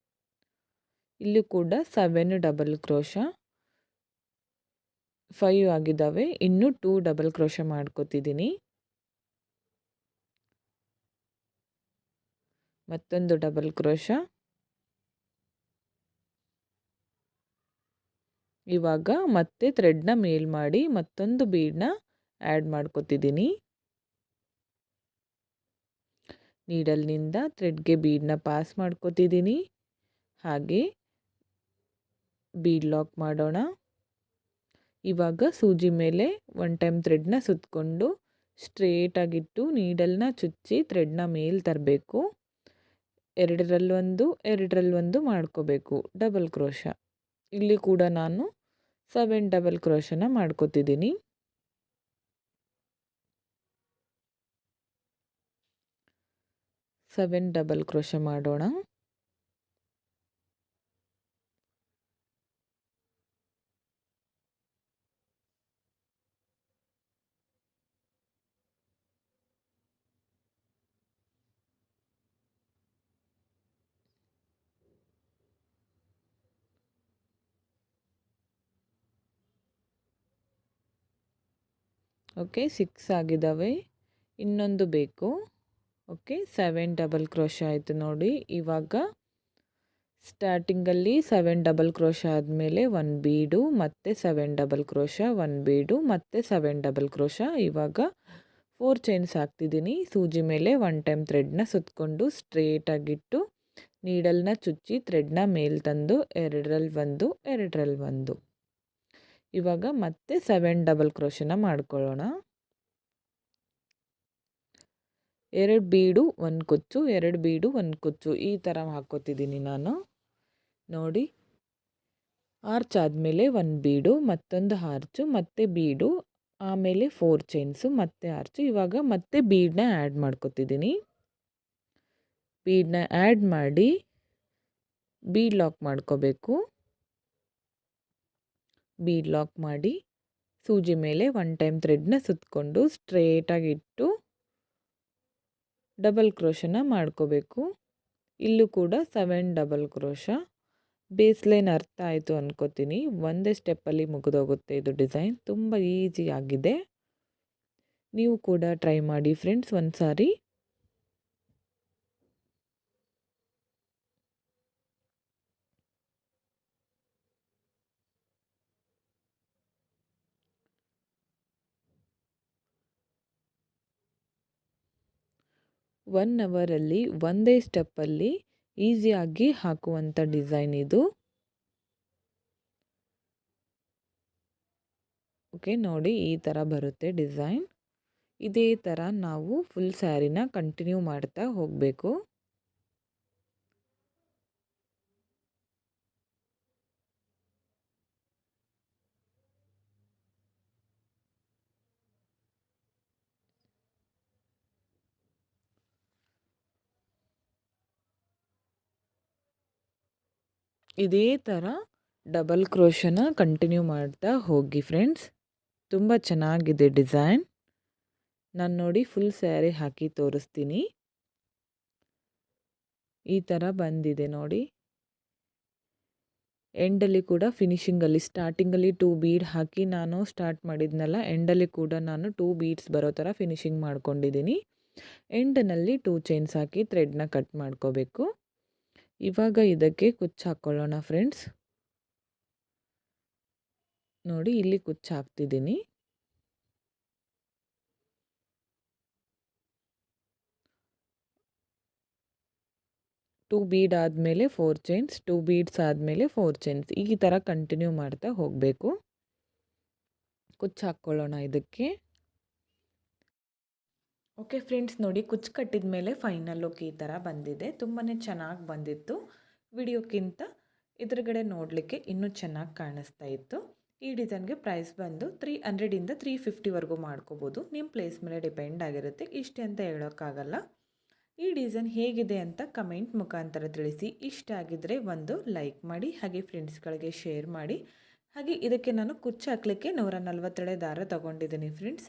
ಇಲ್ಲೂ ಕೂಡ 7 ಡಬಲ್ ಕ್ರೋಶ, 5 ಆಗಿದ್ದಾವೆ. ಇನ್ನೂ 2 ಡಬಲ್ ಕ್ರೋಶ ಮಾಡ್ಕೋತಿದ್ದೀನಿ. ಮತ್ತೊಂದು ಡಬಲ್ ಕ್ರೋಶ. ಇವಾಗ ಮತ್ತೆ ಥ್ರೆಡ್ನ ಮೇಲ್ ಮಾಡಿ ಮತ್ತೊಂದು ಬೀಡನ್ನ ಆ್ಯಡ್ ಮಾಡ್ಕೋತಿದ್ದೀನಿ. ನೀಡಲ್ನಿಂದ ಥ್ರೆಡ್ಗೆ ಬೀಡನ್ನ ಪಾಸ್ ಮಾಡ್ಕೋತಿದ್ದೀನಿ. ಹಾಗೆ ಬೀಡ್ ಲಾಕ್ ಮಾಡೋಣ. ಇವಾಗ ಸೂಜಿ ಮೇಲೆ ಒನ್ ಟೈಮ್ ಥ್ರೆಡ್ನ ಸುತ್ತಕೊಂಡು ಸ್ಟ್ರೇಟಾಗಿಟ್ಟು ನೀಡಲ್ನ ಚುಚ್ಚಿ ಥ್ರೆಡ್ನ ಮೇಲ್ ತರಬೇಕು. 2ರಲ್ಲೊಂದು ಮಾಡ್ಕೋಬೇಕು ಡಬಲ್ ಕ್ರೋಶ. ಇಲ್ಲಿ ಕೂಡ ನಾನು 7 ಡಬಲ್ ಕ್ರೋಶನ ಮಾಡ್ಕೋತಿದ್ದೀನಿ. ಸೆವೆನ್ ಡಬಲ್ ಕ್ರೋಶ ಮಾಡೋಣ. ಓಕೆ, 6 ಆಗಿದ್ದಾವೆ. ಇನ್ನೊಂದು ಬೇಕು. ಓಕೆ, 7 ಡಬಲ್ ಕ್ರೋಶ ಆಯಿತು ನೋಡಿ. ಇವಾಗ ಸ್ಟಾರ್ಟಿಂಗಲ್ಲಿ 7 ಡಬಲ್ ಕ್ರೋಶ ಆದಮೇಲೆ 1 ಬೀಡು, ಮತ್ತೆ 7 ಡಬಲ್ ಕ್ರೋಶ, 1 ಬೀಡು, ಮತ್ತೆ 7 ಡಬಲ್ ಕ್ರೋಶ. ಇವಾಗ 4 ಚೈನ್ಸ್ ಹಾಕ್ತಿದ್ದೀನಿ. ಸೂಜಿ ಮೇಲೆ ಒನ್ ಟೈಮ್ ಥ್ರೆಡ್ನ ಸುತ್ತಕೊಂಡು ಸ್ಟ್ರೇಟಾಗಿಟ್ಟು ನೀಡಲ್ನ ಚುಚ್ಚಿ ಥ್ರೆಡ್ನ ಮೇಲ್ ತಂದು 2 ಇವಾಗ ಮತ್ತೆ 7 ಡಬಲ್ ಕ್ರೋಶನ ಮಾಡ್ಕೊಳ್ಳೋಣ. 2 ಬೀಡು 1 ಕುಚ್ಚು, 2 ಬೀಡು 1 ಕುಚ್ಚು, ಈ ಥರ ಹಾಕ್ಕೋತಿದ್ದೀನಿ ನಾನು ನೋಡಿ. ಆರ್ಚ್ ಆದಮೇಲೆ 1 ಬೀಡು, ಮತ್ತೊಂದು ಆರ್ಚು, ಮತ್ತೆ ಬೀಡು, ಆಮೇಲೆ 4 ಚೈನ್ಸು, ಮತ್ತೆ ಆರ್ಚು. ಇವಾಗ ಮತ್ತೆ ಬೀಡನ್ನ ಆ್ಯಡ್ ಮಾಡ್ಕೋತಿದ್ದೀನಿ. ಬೀಡನ್ನ ಆ್ಯಡ್ ಮಾಡಿ ಬೀಡ್ ಲಾಕ್ ಮಾಡ್ಕೋಬೇಕು. ಬೀಡ್ ಲಾಕ್ ಮಾಡಿ ಸೂಜಿ ಮೇಲೆ ಒನ್ ಟೈಮ್ ಥ್ರೆಡ್ನ ಸುತ್ತಕೊಂಡು ಸ್ಟ್ರೇಟಾಗಿಟ್ಟು ಡಬಲ್ ಕ್ರೋಶನ ಮಾಡ್ಕೋಬೇಕು. ಇಲ್ಲೂ ಕೂಡ 7 ಡಬಲ್ ಕ್ರೋಶ. ಬೇಸ್ ಲೈನ್ ಅರ್ಥ ಆಯಿತು ಅನ್ಕೋತೀನಿ. ಒಂದೇ ಸ್ಟೆಪ್ಪಲ್ಲಿ ಮುಗಿದೋಗುತ್ತೆ ಇದು ಡಿಸೈನ್. ತುಂಬ ಈಸಿ ಆಗಿದೆ. ನೀವು ಕೂಡ ಟ್ರೈ ಮಾಡಿ ಫ್ರೆಂಡ್ಸ್ ಒಂದು ಸಾರಿ. ಒನ್ ಅವರಲ್ಲಿ ಒಂದೇ ಸ್ಟೆಪ್ಪಲ್ಲಿ ಈಸಿಯಾಗಿ ಹಾಕುವಂಥ ಡಿಸೈನ್ ಇದು. ಓಕೆ ನೋಡಿ, ಈ ಥರ ಬರುತ್ತೆ ಡಿಸೈನ್. ಇದೇ ಥರ ನಾವು ಫುಲ್ ಸ್ಯಾರಿನ ಕಂಟಿನ್ಯೂ ಮಾಡ್ತಾ ಹೋಗಬೇಕು. ಇದೇ ಥರ ಡಬಲ್ ಕ್ರೋಶನ ಕಂಟಿನ್ಯೂ ಮಾಡ್ತಾ ಹೋಗಿ ಫ್ರೆಂಡ್ಸ್. ತುಂಬ ಚೆನ್ನಾಗಿದೆ ಡಿಸೈನ್. ನಾನು ನೋಡಿ ಫುಲ್ ಸ್ಯಾರಿ ಹಾಕಿ ತೋರಿಸ್ತೀನಿ. ಈ ಥರ ಬಂದಿದೆ ನೋಡಿ. ಎಂಡಲ್ಲಿ ಕೂಡ ಫಿನಿಶಿಂಗಲ್ಲಿ ಸ್ಟಾರ್ಟಿಂಗಲ್ಲಿ 2 ಬೀಡ್ ಹಾಕಿ ನಾನು ಸ್ಟಾರ್ಟ್ ಮಾಡಿದ್ನಲ್ಲ, ಎಂಡಲ್ಲಿ ಕೂಡ ನಾನು 2 ಬೀಡ್ಸ್ ಬರೋ ಥರ ಫಿನಿಶಿಂಗ್ ಮಾಡ್ಕೊಂಡಿದ್ದೀನಿ. ಎಂಡ್ನಲ್ಲಿ 2 ಚೈನ್ಸ್ ಹಾಕಿ ಥ್ರೆಡ್ನ ಕಟ್ ಮಾಡ್ಕೋಬೇಕು. ಇವಾಗ ಇದಕ್ಕೆ ಕುಚ್ಚು ಹಾಕ್ಕೊಳ್ಳೋಣ ಫ್ರೆಂಡ್ಸ್. ನೋಡಿ ಇಲ್ಲಿ ಕುಚ್ಚು ಹಾಕ್ತಿದ್ದೀನಿ. ಟೂ ಬೀಡ್ ಆದಮೇಲೆ 4 ಚೈನ್ಸ್, 2 ಬೀಡ್ಸ್ ಆದಮೇಲೆ 4 ಚೈನ್ಸ್, ಈ ಥರ ಕಂಟಿನ್ಯೂ ಮಾಡ್ತಾ ಹೋಗಬೇಕು. ಕುಚ್ಚು ಹಾಕ್ಕೊಳ್ಳೋಣ ಇದಕ್ಕೆ. ಓಕೆ ಫ್ರೆಂಡ್ಸ್, ನೋಡಿ ಕುಚ್ಚು ಕಟ್ಟಿದ ಮೇಲೆ ಫೈನಲ್ ಲುಕ್ ಈ ಥರ ಬಂದಿದೆ. ತುಂಬಾ ಚೆನ್ನಾಗಿ ಬಂದಿತ್ತು. ವಿಡಿಯೋಕ್ಕಿಂತ ಎದುರುಗಡೆ ನೋಡಲಿಕ್ಕೆ ಇನ್ನೂ ಚೆನ್ನಾಗಿ ಕಾಣಿಸ್ತಾ ಇತ್ತು. ಈ ಡಿಸೈನ್ಗೆ ಪ್ರೈಸ್ ಬಂದು 300ಇಂದ 350ವರೆಗೂ ಮಾಡ್ಕೋಬೋದು. ನಿಮ್ಮ ಪ್ಲೇಸ್ ಮೇಲೆ ಡಿಪೆಂಡ್ ಆಗಿರುತ್ತೆ, ಇಷ್ಟೇ ಅಂತ ಹೇಳೋಕ್ಕಾಗಲ್ಲ. ಈ ಡಿಸೈನ್ ಹೇಗಿದೆ ಅಂತ ಕಮೆಂಟ್ ಮುಖಾಂತರ ತಿಳಿಸಿ. ಇಷ್ಟ ಆಗಿದ್ದರೆ ಒಂದು ಲೈಕ್ ಮಾಡಿ, ಹಾಗೆ ಫ್ರೆಂಡ್ಸ್ಗಳಿಗೆ ಶೇರ್ ಮಾಡಿ. ಹಾಗೆ ಇದಕ್ಕೆ ನಾನು ಕುಚ್ಚು ಹಾಕಲಿಕ್ಕೆ 140 ದಾರ ತೊಗೊಂಡಿದ್ದೀನಿ ಫ್ರೆಂಡ್ಸ್.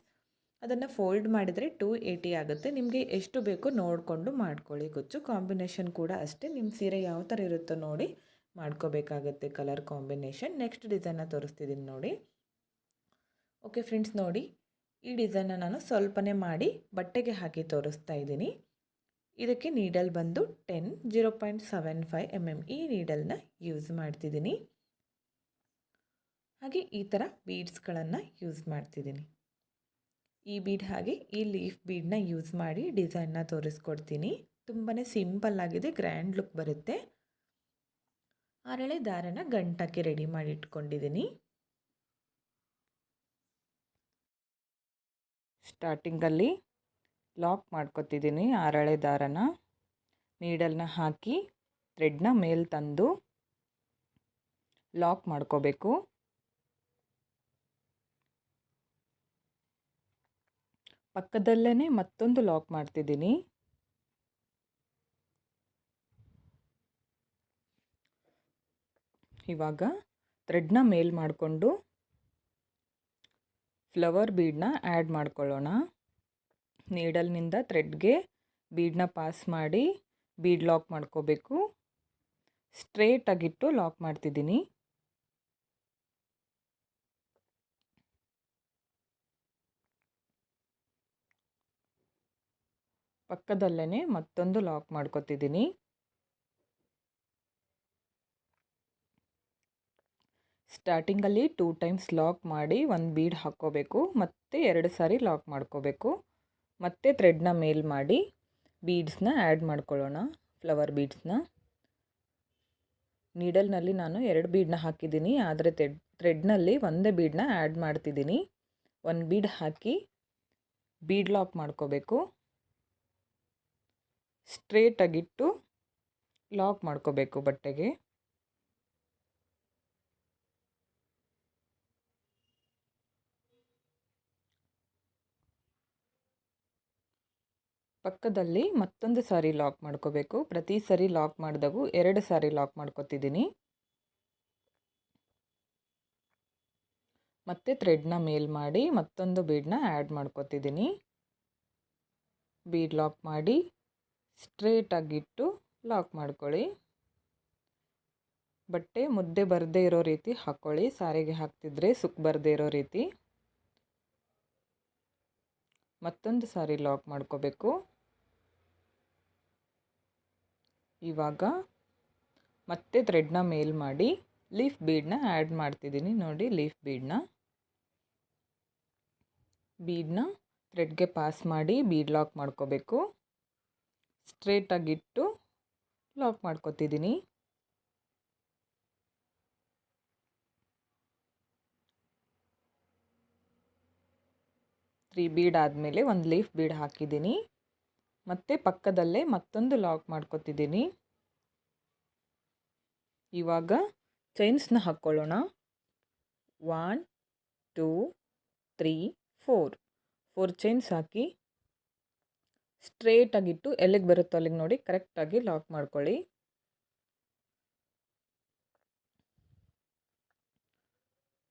ಅದನ್ನು ಫೋಲ್ಡ್ ಮಾಡಿದರೆ 280 ಆಗುತ್ತೆ. ನಿಮಗೆ ಎಷ್ಟು ಬೇಕೋ ನೋಡಿಕೊಂಡು ಮಾಡ್ಕೊಳ್ಳಿ. ಕುಚ್ಚು ಕಾಂಬಿನೇಷನ್ ಕೂಡ ಅಷ್ಟೇ, ನಿಮ್ಮ ಸೀರೆ ಯಾವ ಥರ ಇರುತ್ತೋ ನೋಡಿ ಮಾಡ್ಕೋಬೇಕಾಗತ್ತೆ ಕಲರ್ ಕಾಂಬಿನೇಷನ್. ನೆಕ್ಸ್ಟ್ ಡಿಸೈನ್ನ ತೋರಿಸ್ತಿದ್ದೀನಿ ನೋಡಿ. ಓಕೆ ಫ್ರೆಂಡ್ಸ್, ನೋಡಿ ಈ ಡಿಸೈನ್ನ ನಾನು ಸ್ವಲ್ಪನೇ ಮಾಡಿ ಬಟ್ಟೆಗೆ ಹಾಕಿ ತೋರಿಸ್ತಾ ಇದ್ದೀನಿ. ಇದಕ್ಕೆ ನೀಡಲ್ ಬಂದು 0.75 mm ಈ ನೀಡಲ್ನ ಯೂಸ್ ಮಾಡ್ತಿದ್ದೀನಿ. ಹಾಗೆ ಈ ಥರ ಬೀಡ್ಸ್ಗಳನ್ನು ಯೂಸ್ ಮಾಡ್ತಿದ್ದೀನಿ. ಈ ಬೀಡ್ ಹಾಗೆ ಈ ಲೀಫ್ ಬೀಡನ್ನ ಯೂಸ್ ಮಾಡಿ ಡಿಸೈನ್ನ ತೋರಿಸ್ಕೊಡ್ತೀನಿ. ತುಂಬಾ ಸಿಂಪಲ್ ಆಗಿದೆ, ಗ್ರ್ಯಾಂಡ್ ಲುಕ್ ಬರುತ್ತೆ. ಅರಳೆ ದಾರನ ಗಂಟಕ್ಕೆ ರೆಡಿ ಮಾಡಿ ಇಟ್ಕೊಂಡಿದ್ದೀನಿ. ಸ್ಟಾರ್ಟಿಂಗಲ್ಲಿ ಲಾಕ್ ಮಾಡ್ಕೊತಿದ್ದೀನಿ. ಅರಳೆ ದಾರನ ನೀಡಲ್ನ ಹಾಕಿ ಥ್ರೆಡ್ನ ಮೇಲೆ ತಂದು ಲಾಕ್ ಮಾಡ್ಕೋಬೇಕು. ಪಕ್ಕದಲ್ಲೇ ಮತ್ತೊಂದು ಲಾಕ್ ಮಾಡ್ತಿದ್ದೀನಿ. ಇವಾಗ ಥ್ರೆಡ್ನ ಮೇಲ್ ಮಾಡಿಕೊಂಡು ಫ್ಲವರ್ ಬೀಡನ್ನ ಆ್ಯಡ್ ಮಾಡ್ಕೊಳ್ಳೋಣ. ನೀಡಲ್ನಿಂದ ಥ್ರೆಡ್ಗೆ ಬೀಡನ್ನ ಪಾಸ್ ಮಾಡಿ ಬೀಡ್ ಲಾಕ್ ಮಾಡ್ಕೋಬೇಕು. ಸ್ಟ್ರೇಟಾಗಿಟ್ಟು ಲಾಕ್ ಮಾಡ್ತಿದ್ದೀನಿ. ಪಕ್ಕದಲ್ಲೇ ಮತ್ತೊಂದು ಲಾಕ್ ಮಾಡ್ಕೊತಿದ್ದೀನಿ. ಸ್ಟಾರ್ಟಿಂಗಲ್ಲಿ 2 ಟೈಮ್ಸ್ ಲಾಕ್ ಮಾಡಿ 1 ಬೀಡ್ ಹಾಕ್ಕೋಬೇಕು, ಮತ್ತು 2 ಸಾರಿ ಲಾಕ್ ಮಾಡ್ಕೋಬೇಕು. ಮತ್ತೆ ಥ್ರೆಡ್ನ ಮೇಲ್ ಮಾಡಿ ಬೀಡ್ಸ್ನ ಆ್ಯಡ್ ಮಾಡ್ಕೊಳ್ಳೋಣ. ಫ್ಲವರ್ ಬೀಡ್ಸ್ನ ನೀಡಲ್ನಲ್ಲಿ ನಾನು 2 ಬೀಡನ್ನ ಹಾಕಿದ್ದೀನಿ, ಆದರೆ ಥ್ರೆಡ್ನಲ್ಲಿ ಒಂದೇ ಬೀಡನ್ನ ಆ್ಯಡ್ ಮಾಡ್ತಿದ್ದೀನಿ. 1 ಬೀಡ್ ಹಾಕಿ ಬೀಡ್ ಲಾಕ್ ಮಾಡ್ಕೋಬೇಕು. ಸ್ಟ್ರೇಟಾಗಿಟ್ಟು ಲಾಕ್ ಮಾಡ್ಕೋಬೇಕು ಬಟ್ಟೆಗೆ. ಪಕ್ಕದಲ್ಲಿ ಮತ್ತೊಂದು ಸಾರಿ ಲಾಕ್ ಮಾಡ್ಕೋಬೇಕು. ಪ್ರತಿ ಸಾರಿ ಲಾಕ್ ಮಾಡಿದಾಗೂ 2 ಸಾರಿ ಲಾಕ್ ಮಾಡ್ಕೋತಿದ್ದೀನಿ. ಮತ್ತೆ ಥ್ರೆಡ್ನ ಮೇಲ್ ಮಾಡಿ ಮತ್ತೊಂದು ಬೀಡನ್ನ ಆ್ಯಡ್ ಮಾಡ್ಕೋತಿದ್ದೀನಿ. ಬೀಡ್ ಲಾಕ್ ಮಾಡಿ ಸ್ಟ್ರೇಟಾಗಿಟ್ಟು ಲಾಕ್ ಮಾಡ್ಕೊಳ್ಳಿ. ಬಟ್ಟೆ ಮುದ್ದೆ ಬರದೇ ಇರೋ ರೀತಿ ಹಾಕ್ಕೊಳ್ಳಿ, ಸಾರಿಗೆ ಹಾಕ್ತಿದ್ರೆ ಸುಕ್ ಬರದೇ ಇರೋ ರೀತಿ. ಮತ್ತೊಂದು ಸಾರಿ ಲಾಕ್ ಮಾಡ್ಕೋಬೇಕು. ಇವಾಗ ಮತ್ತೆ ಥ್ರೆಡ್ನ ಮೇಲ್ ಮಾಡಿ ಲೀಫ್ ಬೀಡನ್ನ ಆ್ಯಡ್ ಮಾಡ್ತಿದ್ದೀನಿ. ನೋಡಿ ಲೀಫ್ ಬೀಡನ್ನ ಥ್ರೆಡ್ಗೆ ಪಾಸ್ ಮಾಡಿ ಬೀಡ್ ಲಾಕ್ ಮಾಡ್ಕೋಬೇಕು. ಸ್ಟ್ರೇಟಾಗಿಟ್ಟು ಲಾಕ್ ಮಾಡ್ಕೋತಿದ್ದೀನಿ. ತ್ರೀ ಬೀಡ್ ಆದಮೇಲೆ 1 ಲೀಫ್ ಬೀಡ್ ಹಾಕಿದ್ದೀನಿ. ಮತ್ತು ಪಕ್ಕದಲ್ಲೇ ಮತ್ತೊಂದು ಲಾಕ್ ಮಾಡ್ಕೋತಿದ್ದೀನಿ. ಇವಾಗ ಚೈನ್ಸ್ನ ಹಾಕ್ಕೊಳ್ಳೋಣ. 1 2 3 4 ಚೈನ್ಸ್ ಹಾಕಿ ಸ್ಟ್ರೇಟಾಗಿಟ್ಟು ಎಲ್ಲಿಗೆ ಬರುತ್ತೋ ಅಲ್ಲಿಗೆ ನೋಡಿ ಕರೆಕ್ಟಾಗಿ ಲಾಕ್ ಮಾಡ್ಕೊಳ್ಳಿ.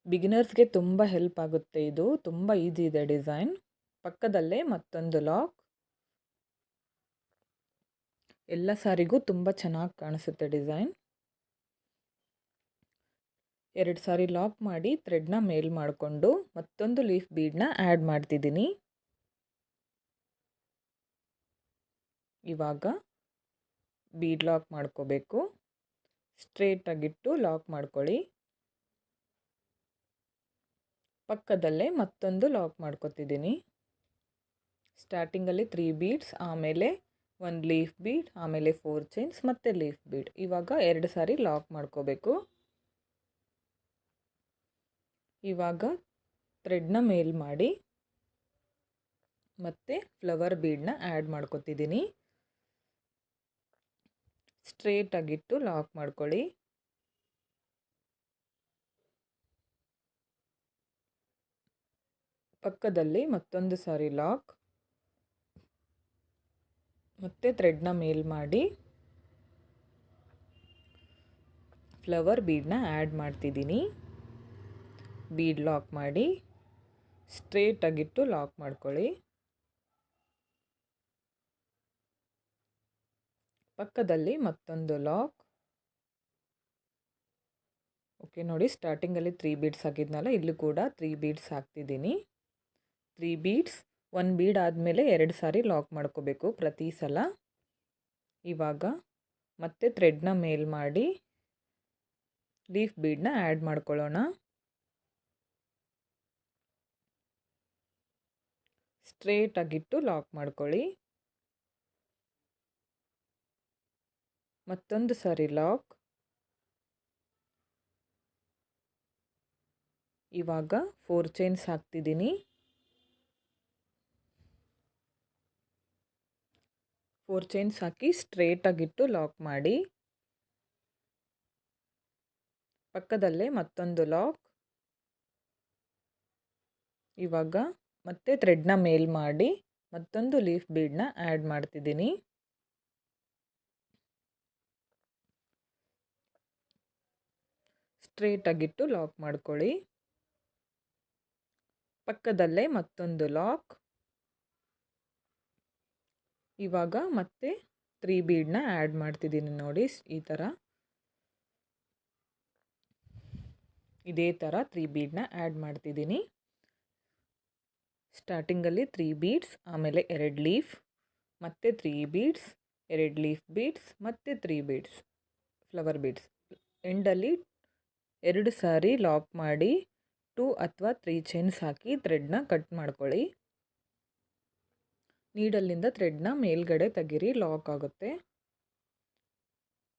ಬಿಗಿನರ್ಸ್ಗೆ ತುಂಬ ಹೆಲ್ಪ್ ಆಗುತ್ತೆ ಇದು, ತುಂಬ ಈಸಿ ಇದೆ ಡಿಸೈನ್. ಪಕ್ಕದಲ್ಲೇ ಮತ್ತೊಂದು ಲಾಕ್. ಎಲ್ಲ ಸಾರಿಗೂ ತುಂಬ ಚೆನ್ನಾಗಿ ಕಾಣಿಸುತ್ತೆ ಡಿಸೈನ್. 2 ಸಾರಿ ಲಾಕ್ ಮಾಡಿ ಥ್ರೆಡ್ನ ಮೇಲ್ ಮಾಡಿಕೊಂಡು ಮತ್ತೊಂದು ಲೀಫ್ ಬೀಡನ್ನ ಆ್ಯಡ್ ಮಾಡ್ತಿದ್ದೀನಿ. ಇವಾಗ ಬೀಡ್ ಲಾಕ್ ಮಾಡ್ಕೋಬೇಕು. ಸ್ಟ್ರೇಟಾಗಿಟ್ಟು ಲಾಕ್ ಮಾಡ್ಕೊಳ್ಳಿ. ಪಕ್ಕದಲ್ಲೇ ಮತ್ತೊಂದು ಲಾಕ್ ಮಾಡ್ಕೊತಿದ್ದೀನಿ. ಸ್ಟಾರ್ಟಿಂಗಲ್ಲಿ 3 ಬೀಡ್ಸ್, ಆಮೇಲೆ 1 ಲೀಫ್ ಬೀಡ್, ಆಮೇಲೆ 4 ಚೈನ್ಸ್, ಮತ್ತೆ ಲೀಫ್ ಬೀಡ್. ಇವಾಗ 2 ಸಾರಿ ಲಾಕ್ ಮಾಡ್ಕೋಬೇಕು. ಇವಾಗ ಥ್ರೆಡ್ನ ಮೇಲ್ ಮಾಡಿ ಮತ್ತೆ ಫ್ಲವರ್ ಬೀಡನ್ನ ಆ್ಯಡ್ ಮಾಡ್ಕೊತಿದ್ದೀನಿ. ಸ್ಟ್ರೇಟಾಗಿಟ್ಟು ಲಾಕ್ ಮಾಡ್ಕೊಳ್ಳಿ. ಪಕ್ಕದಲ್ಲಿ ಮತ್ತೊಂದು ಸಾರಿ ಲಾಕ್, ಮತ್ತೆ ಥ್ರೆಡ್ನ ಮೇಲ್ ಮಾಡಿ ಫ್ಲವರ್ ಬೀಡನ್ನ ಆ್ಯಡ್ ಮಾಡ್ತಿದ್ದೀನಿ. ಬೀಡ್ ಲಾಕ್ ಮಾಡಿ ಸ್ಟ್ರೇಟಾಗಿಟ್ಟು ಲಾಕ್ ಮಾಡ್ಕೊಳ್ಳಿ. ಪಕ್ಕದಲ್ಲಿ ಮತ್ತೊಂದು ಲಾಕ್. ಓಕೆ, ನೋಡಿ ಸ್ಟಾರ್ಟಿಂಗಲ್ಲಿ 3 ಬೀಡ್ಸ್ ಹಾಕಿದ್ನಲ್ಲ, ಇಲ್ಲೂ ಕೂಡ 3 ಬೀಡ್ಸ್ ಹಾಕ್ತಿದ್ದೀನಿ. 3 ಬೀಡ್ಸ್, 1 ಬೀಡ್ ಆದಮೇಲೆ 2 ಸಾರಿ ಲಾಕ್ ಮಾಡ್ಕೋಬೇಕು ಪ್ರತಿ ಸಲ. ಇವಾಗ ಮತ್ತೆ ಥ್ರೆಡ್ನ ಮೇಲ್ ಮಾಡಿ ಲೀಫ್ ಬೀಡನ್ನ ಆ್ಯಡ್ ಮಾಡ್ಕೊಳ್ಳೋಣ. ಸ್ಟ್ರೇಟಾಗಿಟ್ಟು ಲಾಕ್ ಮಾಡ್ಕೊಳ್ಳಿ. ಮತ್ತೊಂದು ಸಾರಿ ಲಾಕ್. ಇವಾಗ 4 ಚೈನ್ಸ್ ಹಾಕ್ತಿದ್ದೀನಿ. 4 ಚೈನ್ಸ್ ಹಾಕಿ ಸ್ಟ್ರೇಟಾಗಿಟ್ಟು ಲಾಕ್ ಮಾಡಿ. ಪಕ್ಕದಲ್ಲೇ ಮತ್ತೊಂದು ಲಾಕ್. ಇವಾಗ ಮತ್ತೆ ಥ್ರೆಡ್ನ ಮೇಲ್ ಮಾಡಿ ಮತ್ತೊಂದು ಲೀಫ್ ಬೀಡನ್ನ ಆ್ಯಡ್ ಮಾಡ್ತಿದ್ದೀನಿ. ಸ್ಟ್ರೇಟಾಗಿಟ್ಟು ಲಾಕ್ ಮಾಡ್ಕೊಳ್ಳಿ. ಪಕ್ಕದಲ್ಲೇ ಮತ್ತೊಂದು ಲಾಕ್. ಇವಾಗ ಮತ್ತೆ 3 ಬೀಡನ್ನ ಆ್ಯಡ್ ಮಾಡ್ತಿದ್ದೀನಿ. ನೋಡಿ ಈ ಥರ, ಇದೇ ಥರ 3 ಬೀಡನ್ನ ಆ್ಯಡ್ ಮಾಡ್ತಿದ್ದೀನಿ. ಸ್ಟಾರ್ಟಿಂಗಲ್ಲಿ 3 ಬೀಡ್ಸ್, ಆಮೇಲೆ 2 ಲೀಫ್, ಮತ್ತೆ 3 ಬೀಡ್ಸ್, 2 ಲೀಫ್ ಬೀಡ್ಸ್, ಮತ್ತೆ 3 ಬೀಡ್ಸ್ ಫ್ಲವರ್ ಬೀಡ್ಸ್. ಎಂಡಲ್ಲಿ 2 ಸಾರಿ ಲಾಕ್ ಮಾಡಿ 2 ಅಥವಾ 3 ಚೈನ್ಸ್ ಹಾಕಿ ಥ್ರೆಡ್ನ ಕಟ್ ಮಾಡ್ಕೊಳ್ಳಿ. ನೀಡಲ್ಲಿಂದ ಥ್ರೆಡ್ನ ಮೇಲ್ಗಡೆ ತೆಗೀರಿ, ಲಾಕ್ ಆಗುತ್ತೆ.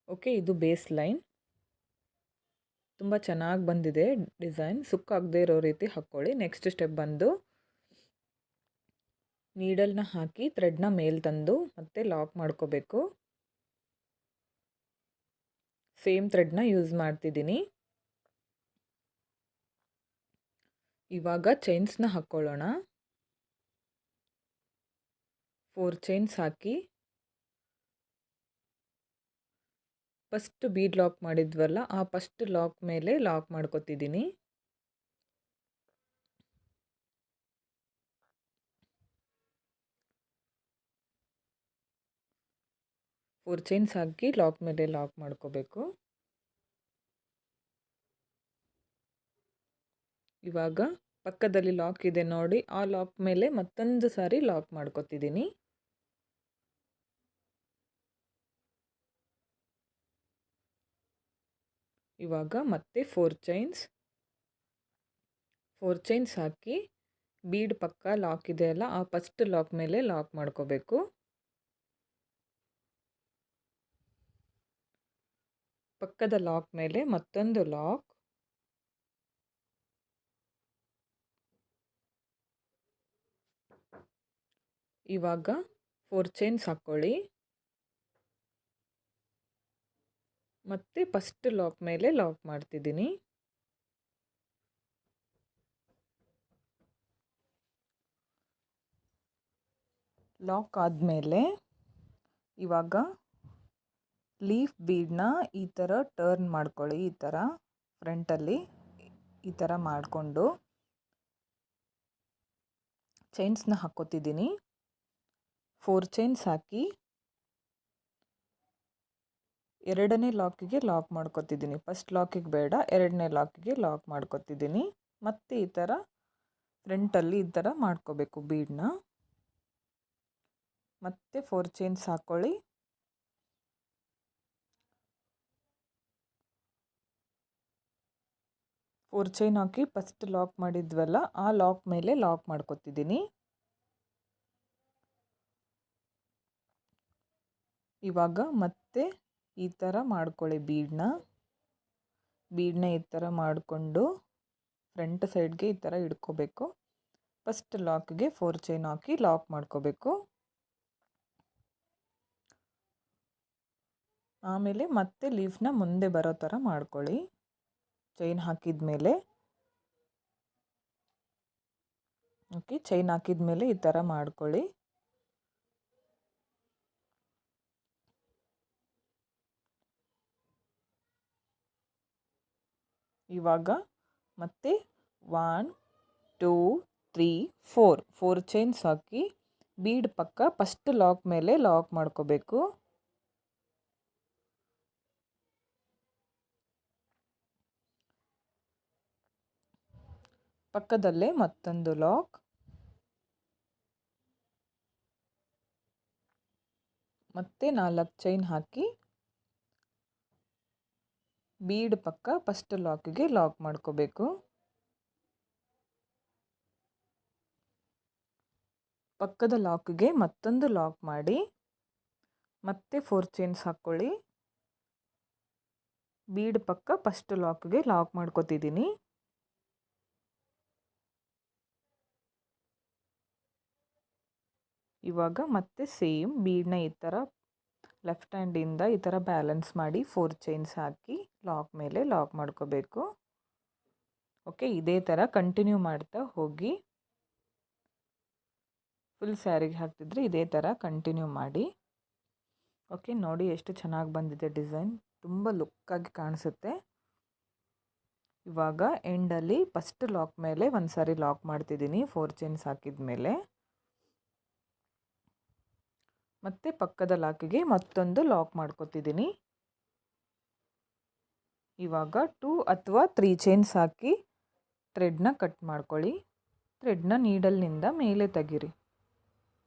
ಓಕೆ, ಇದು ಬೇಸ್ ಲೈನ್. ತುಂಬ ಚೆನ್ನಾಗಿ ಬಂದಿದೆ ಡಿಸೈನ್. ಸುಕ್ಕಾಗದೇ ಇರೋ ರೀತಿ ಹಾಕ್ಕೊಳ್ಳಿ. ನೆಕ್ಸ್ಟ್ ಸ್ಟೆಪ್ ಬಂದು ನೀಡಲ್ನ ಹಾಕಿ ಥ್ರೆಡ್ನ ಮೇಲ್ ತಂದು ಮತ್ತೆ ಲಾಕ್ ಮಾಡ್ಕೋಬೇಕು. ಸೇಮ್ ಥ್ರೆಡ್ನ ಯೂಸ್ ಮಾಡ್ತಿದ್ದೀನಿ. ಇವಾಗ ಚೈನ್ಸ್ನ ಹಾಕ್ಕೊಳ್ಳೋಣ. 4 ಚೈನ್ಸ್ ಹಾಕಿ ಫಸ್ಟ್ ಬೀಡ್ ಲಾಕ್ ಮಾಡಿದ್ವಲ್ಲ, ಆ ಫಸ್ಟ್ ಲಾಕ್ ಮೇಲೆ ಲಾಕ್ ಮಾಡ್ಕೊತಿದ್ದೀನಿ. ಫೋರ್ ಚೈನ್ಸ್ ಹಾಕಿ ಲಾಕ್ ಮೇಲೆ ಲಾಕ್ ಮಾಡ್ಕೋಬೇಕು. ಇವಾಗ ಪಕ್ಕದಲ್ಲಿ ಲಾಕ್ ಇದೆ ನೋಡಿ, ಆ ಲಾಕ್ ಮೇಲೆ ಮತ್ತೊಂದು ಸಾರಿ ಲಾಕ್ ಮಾಡ್ಕೊತಿದ್ದೀನಿ. ಇವಾಗ ಮತ್ತೆ 4 ಚೈನ್ಸ್ ಹಾಕಿ ಬೀಡ್ ಪಕ್ಕ ಲಾಕ್ ಇದೆಯಲ್ಲ, ಆ ಫಸ್ಟ್ ಲಾಕ್ ಮೇಲೆ ಲಾಕ್ ಮಾಡ್ಕೋಬೇಕು. ಪಕ್ಕದ ಲಾಕ್ ಮೇಲೆ ಮತ್ತೊಂದು ಲಾಕ್. ಇವಾಗ 4 ಚೈನ್ಸ್ ಹಾಕ್ಕೊಳ್ಳಿ. ಮತ್ತೆ ಫಸ್ಟ್ ಲಾಕ್ ಮೇಲೆ ಲಾಕ್ ಮಾಡ್ತಿದ್ದೀನಿ. ಲಾಕ್ ಆದಮೇಲೆ ಇವಾಗ ಲೀಫ್ ಬೀಡನ್ನ ಈ ಥರ ಟರ್ನ್ ಮಾಡ್ಕೊಳ್ಳಿ. ಈ ಥರ ಫ್ರಂಟಲ್ಲಿ ಈ ಥರ ಮಾಡಿಕೊಂಡು ಚೈನ್ಸ್ನ ಹಾಕ್ಕೋತಿದ್ದೀನಿ. 4 ಚೈನ್ಸ್ ಹಾಕಿ ಎರಡನೇ ಲಾಕಿಗೆ ಲಾಕ್ ಮಾಡ್ಕೊತಿದ್ದೀನಿ. ಫಸ್ಟ್ ಲಾಕಿಗೆ ಬೇಡ, ಎರಡನೇ ಲಾಕಿಗೆ ಲಾಕ್ ಮಾಡ್ಕೊತಿದ್ದೀನಿ. ಮತ್ತು ಈ ಥರ ಫ್ರಂಟಲ್ಲಿ ಈ ಥರ ಮಾಡ್ಕೋಬೇಕು ಬೀಡನ್ನ. ಮತ್ತು 4 ಚೈನ್ಸ್ ಹಾಕ್ಕೊಳ್ಳಿ. ಫೋರ್ ಚೈನ್ ಹಾಕಿ ಫಸ್ಟ್ ಲಾಕ್ ಮಾಡಿದ್ವಲ್ಲ ಆ ಲಾಕ್ ಮೇಲೆ ಲಾಕ್ ಮಾಡ್ಕೊತಿದ್ದೀನಿ. ಇವಾಗ ಮತ್ತೆ ಈ ಥರ ಮಾಡ್ಕೊಳ್ಳಿ ಬೀಡನ್ನ ಈ ಥರ ಮಾಡಿಕೊಂಡು ಫ್ರಂಟ್ ಸೈಡ್ಗೆ ಈ ಥರ ಇಡ್ಕೋಬೇಕು. ಫಸ್ಟ್ ಲಾಕ್ಗೆ 4 ಚೈನ್ ಹಾಕಿ ಲಾಕ್ ಮಾಡ್ಕೋಬೇಕು. ಆಮೇಲೆ ಮತ್ತೆ ಲೀಫ್ನ ಮುಂದೆ ಬರೋ ಥರ ಮಾಡ್ಕೊಳ್ಳಿ. ಚೈನ್ ಹಾಕಿದ ಮೇಲೆ ಓಕೆ, ಚೈನ್ ಹಾಕಿದ ಮೇಲೆ ಈ ಥರ ಮಾಡ್ಕೊಳ್ಳಿ. ಇವಾಗ ಮತ್ತೆ 1 2 3 4 ಚೈನ್ಸ್ ಹಾಕಿ ಬೀಡ್ ಪಕ್ಕ ಫಸ್ಟ್ ಲಾಕ್ ಮೇಲೆ ಲಾಕ್ ಮಾಡ್ಕೋಬೇಕು. ಪಕ್ಕದಲ್ಲೇ ಮತ್ತೊಂದು ಲಾಕ್, ಮತ್ತೆ 4 ಚೈನ್ ಹಾಕಿ ಬೀಡ್ ಪಕ್ಕ ಫಸ್ಟ್ ಲಾಕಿಗೆ ಲಾಕ್ ಮಾಡ್ಕೋಬೇಕು. ಪಕ್ಕದ ಲಾಕ್ಗೆ ಮತ್ತೊಂದು ಲಾಕ್ ಮಾಡಿ ಮತ್ತೆ 4 ಚೈನ್ಸ್ ಹಾಕ್ಕೊಳ್ಳಿ. ಬೀಡ್ ಪಕ್ಕ ಫಸ್ಟ್ ಲಾಕ್ಗೆ ಲಾಕ್ ಮಾಡ್ಕೋತಿದ್ದೀನಿ. ಇವಾಗ ಮತ್ತೆ ಸೇಮ್ ಬೀಡನ್ನ ಈ ಥರ ಲೆಫ್ಟ್ ಹ್ಯಾಂಡಿಂದ ಈ ಥರ ಬ್ಯಾಲೆನ್ಸ್ ಮಾಡಿ 4 ಚೈನ್ಸ್ ಹಾಕಿ ಲಾಕ್ ಮೇಲೆ ಲಾಕ್ ಮಾಡ್ಕೋಬೇಕು. ಓಕೆ, ಇದೇ ಥರ ಕಂಟಿನ್ಯೂ ಮಾಡ್ತಾ ಹೋಗಿ. ಫುಲ್ ಸ್ಯಾರಿಗೆ ಹಾಕ್ತಿದ್ರೆ ಇದೇ ಥರ ಕಂಟಿನ್ಯೂ ಮಾಡಿ. ಓಕೆ, ನೋಡಿ ಎಷ್ಟು ಚೆನ್ನಾಗಿ ಬಂದಿದೆ ಡಿಸೈನ್, ತುಂಬ ಲುಕ್ಕಾಗಿ ಕಾಣಿಸುತ್ತೆ. ಇವಾಗ ಎಂಡಲ್ಲಿ ಫಸ್ಟ್ ಲಾಕ್ ಮೇಲೆ ಒಂದು ಸಾರಿ ಲಾಕ್ ಮಾಡ್ತಿದ್ದೀನಿ 4 ಚೈನ್ಸ್ ಹಾಕಿದ ಮೇಲೆ. ಮತ್ತು ಪಕ್ಕದ ಲಾಕಿಗೆ ಮತ್ತೊಂದು ಲಾಕ್ ಮಾಡ್ಕೊತಿದ್ದೀನಿ. ಇವಾಗ 2 ಅಥವಾ 3 ಚೈನ್ಸ್ ಹಾಕಿ ಥ್ರೆಡ್ನ ಕಟ್ ಮಾಡ್ಕೊಳ್ಳಿ. ಥ್ರೆಡ್ನ ನೀಡಲ್ನಿಂದ ಮೇಲೆ ತೆಗೀರಿ.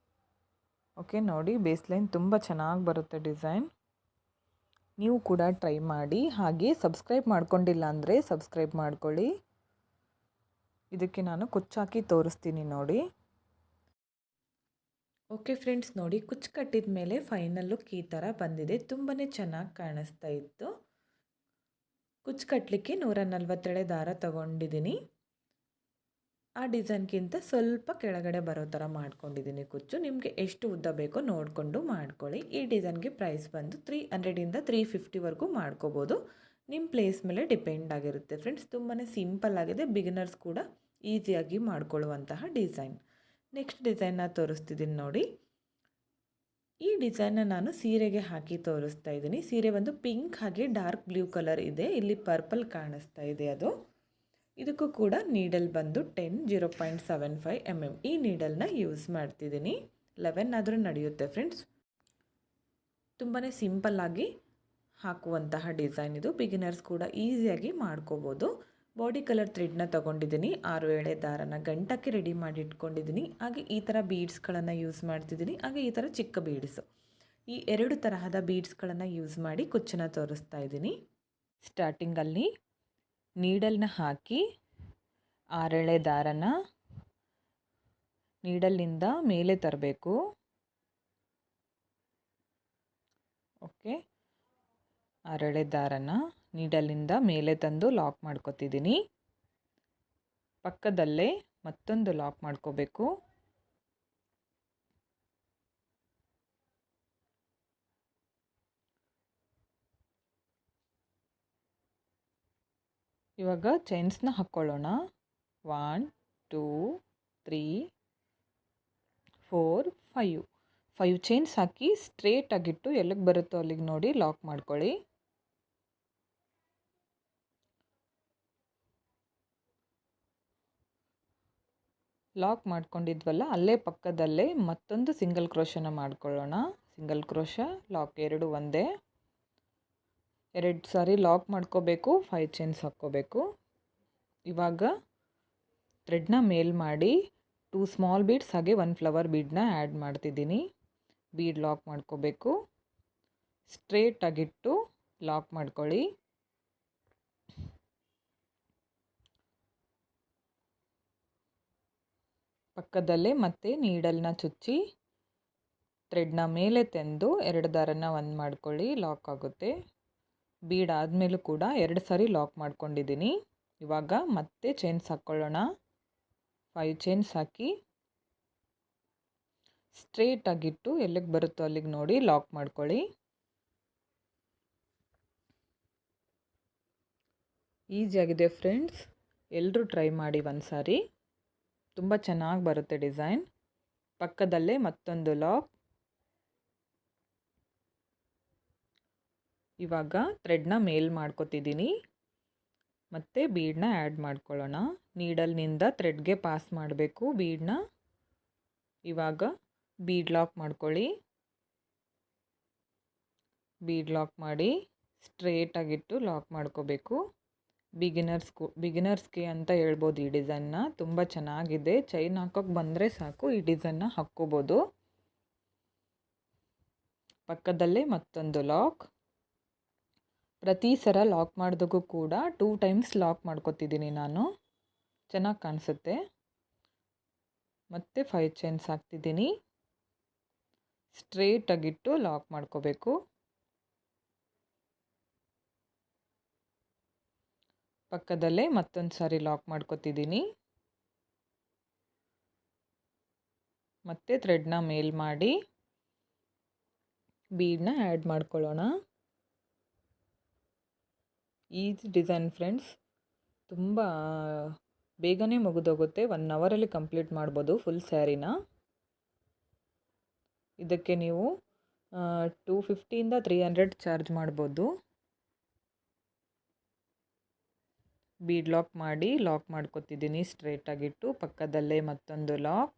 ಓಕೆ, ನೋಡಿ ಬೇಸ್ಲೈನ್ ತುಂಬ ಚೆನ್ನಾಗಿ ಬರುತ್ತೆ ಡಿಸೈನ್. ನೀವು ಕೂಡ ಟ್ರೈ ಮಾಡಿ. ಹಾಗೆ ಸಬ್ಸ್ಕ್ರೈಬ್ ಮಾಡ್ಕೊಂಡಿಲ್ಲ ಅಂದರೆ ಸಬ್ಸ್ಕ್ರೈಬ್ ಮಾಡ್ಕೊಳ್ಳಿ. ಇದಕ್ಕೆ ನಾನು ಕುಚ್ಚಾಕಿ ತೋರಿಸ್ತೀನಿ ನೋಡಿ. ಓಕೆ ಫ್ರೆಂಡ್ಸ್, ನೋಡಿ ಕುಚ್ಚು ಕಟ್ಟಿದ ಮೇಲೆ ಫೈನಲ್ ಲುಕ್ ಈ ಥರ ಬಂದಿದೆ. ತುಂಬಾ ಚೆನ್ನಾಗಿ ಕಾಣಿಸ್ತಾ ಇತ್ತು. ಕುಚ್ಚು ಕಟ್ಟಲಿಕ್ಕೆ 147 ದಾರ ತಗೊಂಡಿದ್ದೀನಿ. ಆ ಡಿಸೈನ್ಗಿಂತ ಸ್ವಲ್ಪ ಕೆಳಗಡೆ ಬರೋ ಥರ ಮಾಡ್ಕೊಂಡಿದ್ದೀನಿ ಕುಚ್ಚು. ನಿಮಗೆ ಎಷ್ಟು ಉದ್ದ ಬೇಕೋ ನೋಡಿಕೊಂಡು ಮಾಡ್ಕೊಳ್ಳಿ. ಈ ಡಿಸೈನ್ಗೆ ಪ್ರೈಸ್ ಬಂದು 300ಇಂದ 350ವರೆಗೂ ಮಾಡ್ಕೋಬೋದು. ನಿಮ್ಮ ಪ್ಲೇಸ್ ಮೇಲೆ ಡಿಪೆಂಡ್ ಆಗಿರುತ್ತೆ ಫ್ರೆಂಡ್ಸ್. ತುಂಬಾ ಸಿಂಪಲ್ ಆಗಿದೆ, ಬಿಗಿನರ್ಸ್ ಕೂಡ ಈಸಿಯಾಗಿ ಮಾಡ್ಕೊಳ್ಳುವಂತಹ ಡಿಸೈನ್. ನೆಕ್ಸ್ಟ್ ಡಿಸೈನ್ನ ತೋರಿಸ್ತಿದ್ದೀನಿ ನೋಡಿ. ಈ ಡಿಸೈನ್ನ ನಾನು ಸೀರೆಗೆ ಹಾಕಿ ತೋರಿಸ್ತಾ ಇದ್ದೀನಿ. ಸೀರೆ ಒಂದು ಪಿಂಕ್ ಹಾಗೆ ಡಾರ್ಕ್ ಬ್ಲೂ ಕಲರ್ ಇದೆ. ಇಲ್ಲಿ ಪರ್ಪಲ್ ಕಾಣಿಸ್ತಾ ಇದೆ ಅದು. ಇದಕ್ಕೂ ಕೂಡ ನೀಡಲ್ ಬಂದು 0.75 mm ಈ ನೀಡಲ್ನ ಯೂಸ್ ಮಾಡ್ತಿದ್ದೀನಿ. 11 ಆದರೂ ನಡೆಯುತ್ತೆ ಫ್ರೆಂಡ್ಸ್. ತುಂಬಾ ಸಿಂಪಲ್ಲಾಗಿ ಹಾಕುವಂತಹ ಡಿಸೈನ್ ಇದು. ಬಿಗಿನರ್ಸ್ ಕೂಡ ಈಸಿಯಾಗಿ ಮಾಡ್ಕೋಬೋದು. ಬಾಡಿ ಕಲರ್ ಥ್ರೆಡ್ನ ತೊಗೊಂಡಿದ್ದೀನಿ. 6 ಎಳೆ ದಾರನ ಗಂಟಕ್ಕೆ ರೆಡಿ ಮಾಡಿ ಇಟ್ಕೊಂಡಿದ್ದೀನಿ. ಹಾಗೆ ಈ ಥರ ಬೀಡ್ಸ್ಗಳನ್ನು ಯೂಸ್ ಮಾಡ್ತಿದ್ದೀನಿ. ಹಾಗೆ ಈ ಥರ ಚಿಕ್ಕ ಬೀಡ್ಸು, ಈ 2 ತರಹದ ಬೀಡ್ಸ್ಗಳನ್ನು ಯೂಸ್ ಮಾಡಿ ಕುಚ್ಚನ್ನು ತೋರಿಸ್ತಾ ಇದ್ದೀನಿ. ಸ್ಟಾರ್ಟಿಂಗಲ್ಲಿ ನೀಡಲ್ನ ಹಾಕಿ 6 ಎಳೆ ದಾರನ ನೀಡಲ್ನಿಂದ ಮೇಲೆ ತರಬೇಕು. ಓಕೆ, 6 ಎಳೆ ದಾರನ ನೀಡಲ್ನಿಂದ ಮೇಲೆ ತಂದು ಲಾಕ್ ಮಾಡ್ಕೊತಿದ್ದೀನಿ. ಪಕ್ಕದಲ್ಲೇ ಮತ್ತೊಂದು ಲಾಕ್ ಮಾಡ್ಕೋಬೇಕು. ಇವಾಗ ಚೈನ್ಸ್ನ ಹಾಕ್ಕೊಳ್ಳೋಣ. 1 2 3 4 5 ಚೈನ್ಸ್ ಹಾಕಿ ಸ್ಟ್ರೇಟಾಗಿಟ್ಟು ಎಲ್ಲಿಗೆ ಬರುತ್ತೋ ಅಲ್ಲಿಗೆ ನೋಡಿ ಲಾಕ್ ಮಾಡ್ಕೊಳ್ಳಿ. ಲಾಕ್ ಮಾಡ್ಕೊಂಡಿದ್ವಲ್ಲ ಅಲ್ಲೇ ಪಕ್ಕದಲ್ಲೇ ಮತ್ತೊಂದು ಸಿಂಗಲ್ ಕ್ರೋಶನ ಮಾಡ್ಕೊಳ್ಳೋಣ. ಸಿಂಗಲ್ ಕ್ರೋಶ ಲಾಕ್ 2 ಒಂದೇ. 2 ಸಾರಿ ಲಾಕ್ ಮಾಡ್ಕೋಬೇಕು, 5 ಚೈನ್ಸ್ ಹಾಕ್ಕೋಬೇಕು. ಇವಾಗ ಥ್ರೆಡ್ನ ಮೇಲ್ ಮಾಡಿ 2 ಸ್ಮಾಲ್ ಬೀಡ್ಸ್ ಹಾಗೆ 1 ಫ್ಲವರ್ ಬೀಡನ್ನ ಆ್ಯಡ್ ಮಾಡ್ತಿದ್ದೀನಿ. ಬೀಡ್ ಲಾಕ್ ಮಾಡ್ಕೋಬೇಕು. ಸ್ಟ್ರೇಟ್ ಆಗಿಟ್ಟು ಲಾಕ್ ಮಾಡ್ಕೊಳ್ಳಿ. ಪಕ್ಕದಲ್ಲೇ ಮತ್ತೆ ನೀಡಲ್ನ ಚುಚ್ಚಿ ಥ್ರೆಡ್ನ ಮೇಲೆ ತೆಂದು 2 ದಾರನ ಒಂದು ಮಾಡ್ಕೊಳ್ಳಿ, ಲಾಕ್ ಆಗುತ್ತೆ. ಬೀಡ್ ಆದಮೇಲೂ ಕೂಡ 2 ಸಾರಿ ಲಾಕ್ ಮಾಡ್ಕೊಂಡಿದ್ದೀನಿ. ಇವಾಗ ಮತ್ತೆ ಚೈನ್ಸ್ ಹಾಕ್ಕೊಳ್ಳೋಣ. 5 ಚೈನ್ಸ್ ಹಾಕಿ ಸ್ಟ್ರೇಟ್ ಆಗಿಟ್ಟು ಎಲ್ಲಿಗೆ ಬರುತ್ತೋ ಅಲ್ಲಿಗೆ ನೋಡಿ ಲಾಕ್ ಮಾಡ್ಕೊಳ್ಳಿ. ಈಸಿಯಾಗಿದೆ ಫ್ರೆಂಡ್ಸ್, ಎಲ್ಲರೂ ಟ್ರೈ ಮಾಡಿ ಒಂದು ಸಾರಿ, ತುಂಬ ಚೆನ್ನಾಗಿ ಬರುತ್ತೆ ಡಿಸೈನ್. ಪಕ್ಕದಲ್ಲೇ ಮತ್ತೊಂದು ಲಾಕ್. ಇವಾಗ ಥ್ರೆಡ್ನ ಮೇಲ್ ಮಾಡ್ಕೊತಿದ್ದೀನಿ, ಮತ್ತು ಬೀಡನ್ನ ಆ್ಯಡ್ ಮಾಡ್ಕೊಳ್ಳೋಣ. ನೀಡಲ್ನಿಂದ ಥ್ರೆಡ್ಗೆ ಪಾಸ್ ಮಾಡಬೇಕು ಬೀಡನ್ನ. ಇವಾಗ ಬೀಡ್ ಲಾಕ್ ಮಾಡ್ಕೊಳ್ಳಿ. ಬೀಡ್ ಲಾಕ್ ಮಾಡಿ ಸ್ಟ್ರೇಟಾಗಿಟ್ಟು ಲಾಕ್ ಮಾಡ್ಕೋಬೇಕು. ಬಿಗಿನರ್ಸ್ಗೆ ಅಂತ ಹೇಳ್ಬೋದು ಈ ಡಿಸೈನ್ನ. ತುಂಬ ಚೆನ್ನಾಗಿದೆ. ಚೈನ್ ಹಾಕೋಕ್ಕೆ ಬಂದರೆ ಸಾಕು ಈ ಡಿಸೈನ್ನ ಹಾಕ್ಕೋಬೋದು. ಪಕ್ಕದಲ್ಲೇ ಮತ್ತೊಂದು ಲಾಕ್. ಪ್ರತಿ ಸಲ ಲಾಕ್ ಮಾಡಿದಾಗೂ ಕೂಡ 2 ಟೈಮ್ಸ್ ಲಾಕ್ ಮಾಡ್ಕೊತಿದ್ದೀನಿ ನಾನು, ಚೆನ್ನಾಗಿ ಕಾಣಿಸುತ್ತೆ. ಮತ್ತೆ 5 ಚೈನ್ಸ್ ಹಾಕ್ತಿದ್ದೀನಿ. ಸ್ಟ್ರೇಟಾಗಿಟ್ಟು ಲಾಕ್ ಮಾಡ್ಕೋಬೇಕು. ಪಕ್ಕದಲ್ಲೇ ಮತ್ತೊಂದು ಸಾರಿ ಲಾಕ್ ಮಾಡ್ಕೊತಿದ್ದೀನಿ. ಮತ್ತೆ ಥ್ರೆಡ್ನ ಮೇಲ್ ಮಾಡಿ ಬೀಡನ್ನ ಆ್ಯಡ್ ಮಾಡ್ಕೊಳ್ಳೋಣ. ಈಸಿ ಡಿಸೈನ್ ಫ್ರೆಂಡ್ಸ್, ತುಂಬ ಬೇಗನೆ ಮುಗಿದೋಗುತ್ತೆ. 1 ಅವರಲ್ಲಿ ಕಂಪ್ಲೀಟ್ ಮಾಡ್ಬೋದು ಫುಲ್ ಸ್ಯಾರಿನ. ಇದಕ್ಕೆ ನೀವು 250ಇಂದ 300 ಚಾರ್ಜ್ ಮಾಡ್ಬೋದು. ಬೀಡ್ ಲಾಕ್ ಮಾಡಿ ಲಾಕ್ ಮಾಡ್ಕೊತಿದ್ದೀನಿ ಸ್ಟ್ರೇಟಾಗಿಟ್ಟು. ಪಕ್ಕದಲ್ಲೇ ಮತ್ತೊಂದು ಲಾಕ್.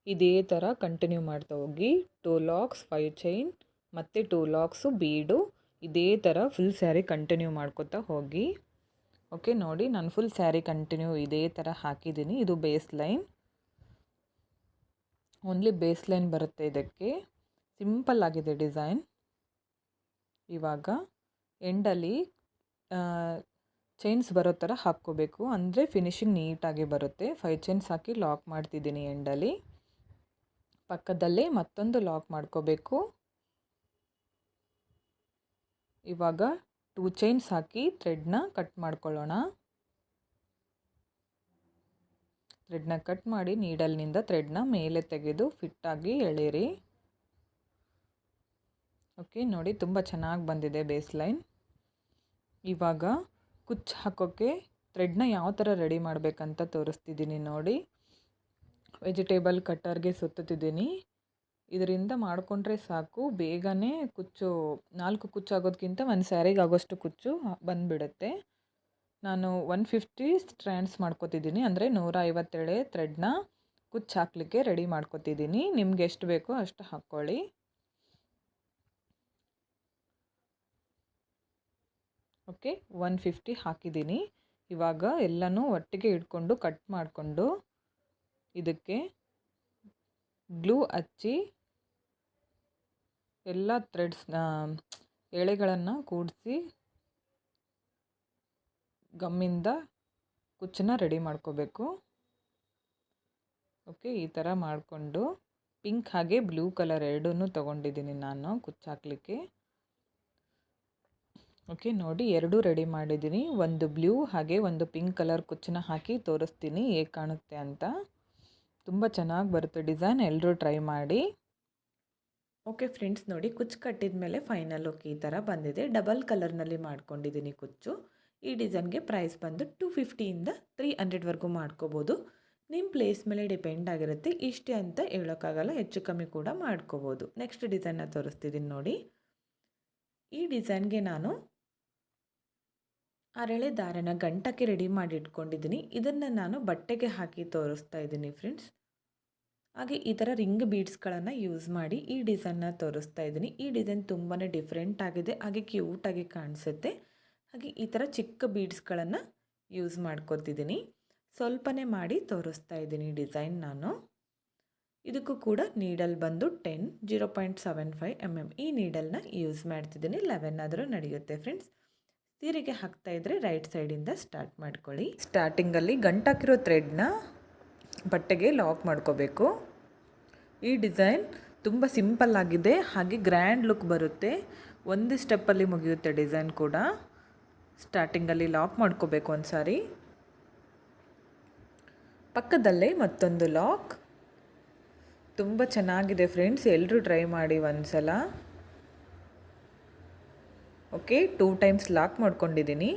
ಇದೇ ಥರ ಕಂಟಿನ್ಯೂ ಮಾಡ್ತಾ ಹೋಗಿ 2 ಲಾಕ್ಸ್, 5 ಚೈನ್ ಮತ್ತು 2 ಲಾಕ್ಸು ಬೀಡು. ಇದೇ ಥರ ಫುಲ್ ಸ್ಯಾರಿ ಕಂಟಿನ್ಯೂ ಮಾಡ್ಕೊತಾ ಹೋಗಿ. ಓಕೆ, ನೋಡಿ ನಾನು ಫುಲ್ ಸ್ಯಾರಿ ಕಂಟಿನ್ಯೂ ಇದೇ ಥರ ಹಾಕಿದ್ದೀನಿ. ಇದು base line, only base line ಬರುತ್ತೆ ಇದಕ್ಕೆ. ಸಿಂಪಲ್ ಆಗಿದೆ ಡಿಸೈನ್. ಇವಾಗ ಎಂಡಲ್ಲಿ ಚೈನ್ಸ್ ಬರೋ ಥರ ಹಾಕ್ಕೋಬೇಕು, ಅಂದರೆ ಫಿನಿಶಿಂಗ್ ನೀಟಾಗಿ ಬರುತ್ತೆ. 5 ಚೈನ್ಸ್ ಹಾಕಿ ಲಾಕ್ ಮಾಡ್ತಿದ್ದೀನಿ ಎಂಡಲ್ಲಿ. ಪಕ್ಕದಲ್ಲೇ ಮತ್ತೊಂದು ಲಾಕ್ ಮಾಡ್ಕೋಬೇಕು. ಇವಾಗ 2 ಚೈನ್ಸ್ ಹಾಕಿ ಥ್ರೆಡ್ನ ಕಟ್ ಮಾಡ್ಕೊಳ್ಳೋಣ. ಥ್ರೆಡ್ನ ಕಟ್ ಮಾಡಿ ನೀಡಲ್ನಿಂದ ಥ್ರೆಡ್ನ ಮೇಲೆ ತೆಗೆದು ಫಿಟ್ಟಾಗಿ ಎಳೀರಿ. ಓಕೆ, ನೋಡಿ ತುಂಬ ಚೆನ್ನಾಗಿ ಬಂದಿದೆ ಬೇಸ್ ಲೈನ್. ಇವಾಗ ಕುಚ್ಚು ಹಾಕೋಕ್ಕೆ ಥ್ರೆಡ್ನ ಯಾವ ಥರ ರೆಡಿ ಮಾಡಬೇಕಂತ ತೋರಿಸ್ತಿದ್ದೀನಿ ನೋಡಿ. ವೆಜಿಟೇಬಲ್ ಕಟ್ಟರ್ಗೆ ಸುತ್ತುತ್ತಿದ್ದೀನಿ. ಇದರಿಂದ ಮಾಡಿಕೊಂಡ್ರೆ ಸಾಕು, ಬೇಗನೆ ಕುಚ್ಚು 4 ಕುಚ್ಚು ಆಗೋದಕ್ಕಿಂತ ಒಂದು ಸ್ಯಾರಿಗೆ ಆಗೋಷ್ಟು ಕುಚ್ಚು ಬಂದುಬಿಡುತ್ತೆ. ನಾನು 150 ಸ್ಟ್ರ್ಯಾಂಡ್ಸ್ ಮಾಡ್ಕೊತಿದ್ದೀನಿ, ಅಂದರೆ 150 ಎಳೆ ಥ್ರೆಡ್ನ ಕುಚ್ಚು ಹಾಕಲಿಕ್ಕೆ ರೆಡಿ ಮಾಡ್ಕೊತಿದ್ದೀನಿ. ನಿಮ್ಗೆ ಎಷ್ಟು ಬೇಕೋ ಅಷ್ಟು ಹಾಕ್ಕೊಳ್ಳಿ. ಓಕೆ, 150 ಹಾಕಿದ್ದೀನಿ. ಇವಾಗ ಎಲ್ಲನೂ ಒಟ್ಟಿಗೆ ಇಟ್ಕೊಂಡು ಕಟ್ ಮಾಡಿಕೊಂಡು ಇದಕ್ಕೆ ಗ್ಲೂ ಹಚ್ಚಿ ಎಲ್ಲ ಥ್ರೆಡ್ಸ್ನ ಎಳೆಗಳನ್ನು ಕೂಡಿಸಿ ಗಮ್ಮಿಂದ ಕುಚ್ಚನ್ನ ರೆಡಿ ಮಾಡ್ಕೋಬೇಕು. ಓಕೆ, ಈ ಥರ ಮಾಡಿಕೊಂಡು ಪಿಂಕ್ ಹಾಗೆ ಬ್ಲೂ ಕಲರ್ ಎರಡನ್ನೂ ತೊಗೊಂಡಿದ್ದೀನಿ ನಾನು ಕುಚ್ಚು ಹಾಕಲಿಕ್ಕೆ. ಓಕೆ, ನೋಡಿ ಎರಡೂ ರೆಡಿ ಮಾಡಿದ್ದೀನಿ. ಒಂದು ಬ್ಲೂ ಹಾಗೆ ಒಂದು ಪಿಂಕ್ ಕಲರ್ ಕುಚ್ಚನ್ನ ಹಾಕಿ ತೋರಿಸ್ತೀನಿ ಹೇಗೆ ಕಾಣುತ್ತೆ ಅಂತ. ತುಂಬ ಚೆನ್ನಾಗಿ ಬರುತ್ತೆ ಡಿಸೈನ್, ಎಲ್ಲರೂ ಟ್ರೈ ಮಾಡಿ. ಓಕೆ ಫ್ರೆಂಡ್ಸ್, ನೋಡಿ ಕುಚ್ಚು ಕಟ್ಟಿದ ಮೇಲೆ ಫೈನಲ್ ಲುಕ್ ಈ ಥರ ಬಂದಿದೆ. ಡಬಲ್ ಕಲರ್ನಲ್ಲಿ ಮಾಡ್ಕೊಂಡಿದ್ದೀನಿ ಕುಚ್ಚು. ಈ ಡಿಸೈನ್ಗೆ ಪ್ರೈಸ್ ಬಂದು 250ಇಂದ 300ವರೆಗೂ ಮಾಡ್ಕೋಬೋದು. ನಿಮ್ಮ ಪ್ಲೇಸ್ ಮೇಲೆ ಡಿಪೆಂಡ್ ಆಗಿರುತ್ತೆ, ಇಷ್ಟೇ ಅಂತ ಹೇಳೋಕ್ಕಾಗಲ್ಲ, ಹೆಚ್ಚು ಕಮ್ಮಿ ಕೂಡ ಮಾಡ್ಕೋಬೋದು. ನೆಕ್ಸ್ಟ್ ಡಿಸೈನ್ನ ತೋರಿಸ್ತಿದ್ದೀನಿ ನೋಡಿ. ಈ ಡಿಸೈನ್ಗೆ ನಾನು ಅರಳೆ ದಾರನ ಗಂಟಕ್ಕೆ ರೆಡಿ ಮಾಡಿ ಇಟ್ಕೊಂಡಿದ್ದೀನಿ. ಇದನ್ನು ನಾನು ಬಟ್ಟೆಗೆ ಹಾಕಿ ತೋರಿಸ್ತಾ ಇದ್ದೀನಿ ಫ್ರೆಂಡ್ಸ್. ಹಾಗೆ ಈ ಥರ ರಿಂಗ್ ಬೀಡ್ಸ್ಗಳನ್ನು ಯೂಸ್ ಮಾಡಿ ಈ ಡಿಸೈನ್ನ ತೋರಿಸ್ತಾ ಇದ್ದೀನಿ. ಈ ಡಿಸೈನ್ ತುಂಬಾ ಡಿಫ್ರೆಂಟ್ ಆಗಿದೆ, ಹಾಗೆ ಕ್ಯೂಟಾಗಿ ಕಾಣಿಸುತ್ತೆ. ಹಾಗೆ ಈ ಥರ ಚಿಕ್ಕ ಬೀಡ್ಸ್ಗಳನ್ನು ಯೂಸ್ ಮಾಡ್ಕೊತಿದ್ದೀನಿ. ಸ್ವಲ್ಪನೇ ಮಾಡಿ ತೋರಿಸ್ತಾ ಇದ್ದೀನಿ ಡಿಸೈನ್ ನಾನು. ಇದಕ್ಕೂ ಕೂಡ ನೀಡಲ್ ಬಂದು 0.75 mm ಈ ನೀಡಲ್ನ ಯೂಸ್ ಮಾಡ್ತಿದ್ದೀನಿ. 11 ಆದರೂ ನಡೆಯುತ್ತೆ ಫ್ರೆಂಡ್ಸ್. ಸೀರೆಗೆ ಹಾಕ್ತಾ ಇದ್ದರೆ ರೈಟ್ ಸೈಡಿಂದ ಸ್ಟಾರ್ಟ್ ಮಾಡ್ಕೊಳ್ಳಿ. ಸ್ಟಾರ್ಟಿಂಗಲ್ಲಿ ಗಂಟಾಕಿರೋ ಥ್ರೆಡ್ನ ಬಟ್ಟೆಗೆ ಲಾಕ್ ಮಾಡ್ಕೋಬೇಕು. ಈ ಡಿಸೈನ್ ತುಂಬ ಸಿಂಪಲ್ ಆಗಿದೆ, ಹಾಗೆ ಗ್ರ್ಯಾಂಡ್ ಲುಕ್ ಬರುತ್ತೆ. ಒಂದು ಸ್ಟೆಪ್ಪಲ್ಲಿ ಮುಗಿಯುತ್ತೆ ಡಿಸೈನ್ ಕೂಡ. ಸ್ಟಾರ್ಟಿಂಗಲ್ಲಿ ಲಾಕ್ ಮಾಡ್ಕೋಬೇಕು ಒಂದು ಸಾರಿ. ಪಕ್ಕದಲ್ಲೇ ಮತ್ತೊಂದು ಲಾಕ್. ತುಂಬ ಚೆನ್ನಾಗಿದೆ ಫ್ರೆಂಡ್ಸ್, ಎಲ್ಲರೂ ಟ್ರೈ ಮಾಡಿ ಒಂದು ಸಲ. ಓಕೆ, 2 ಟೈಮ್ಸ್ ಲಾಕ್ ಮಾಡ್ಕೊಂಡಿದ್ದೀನಿ.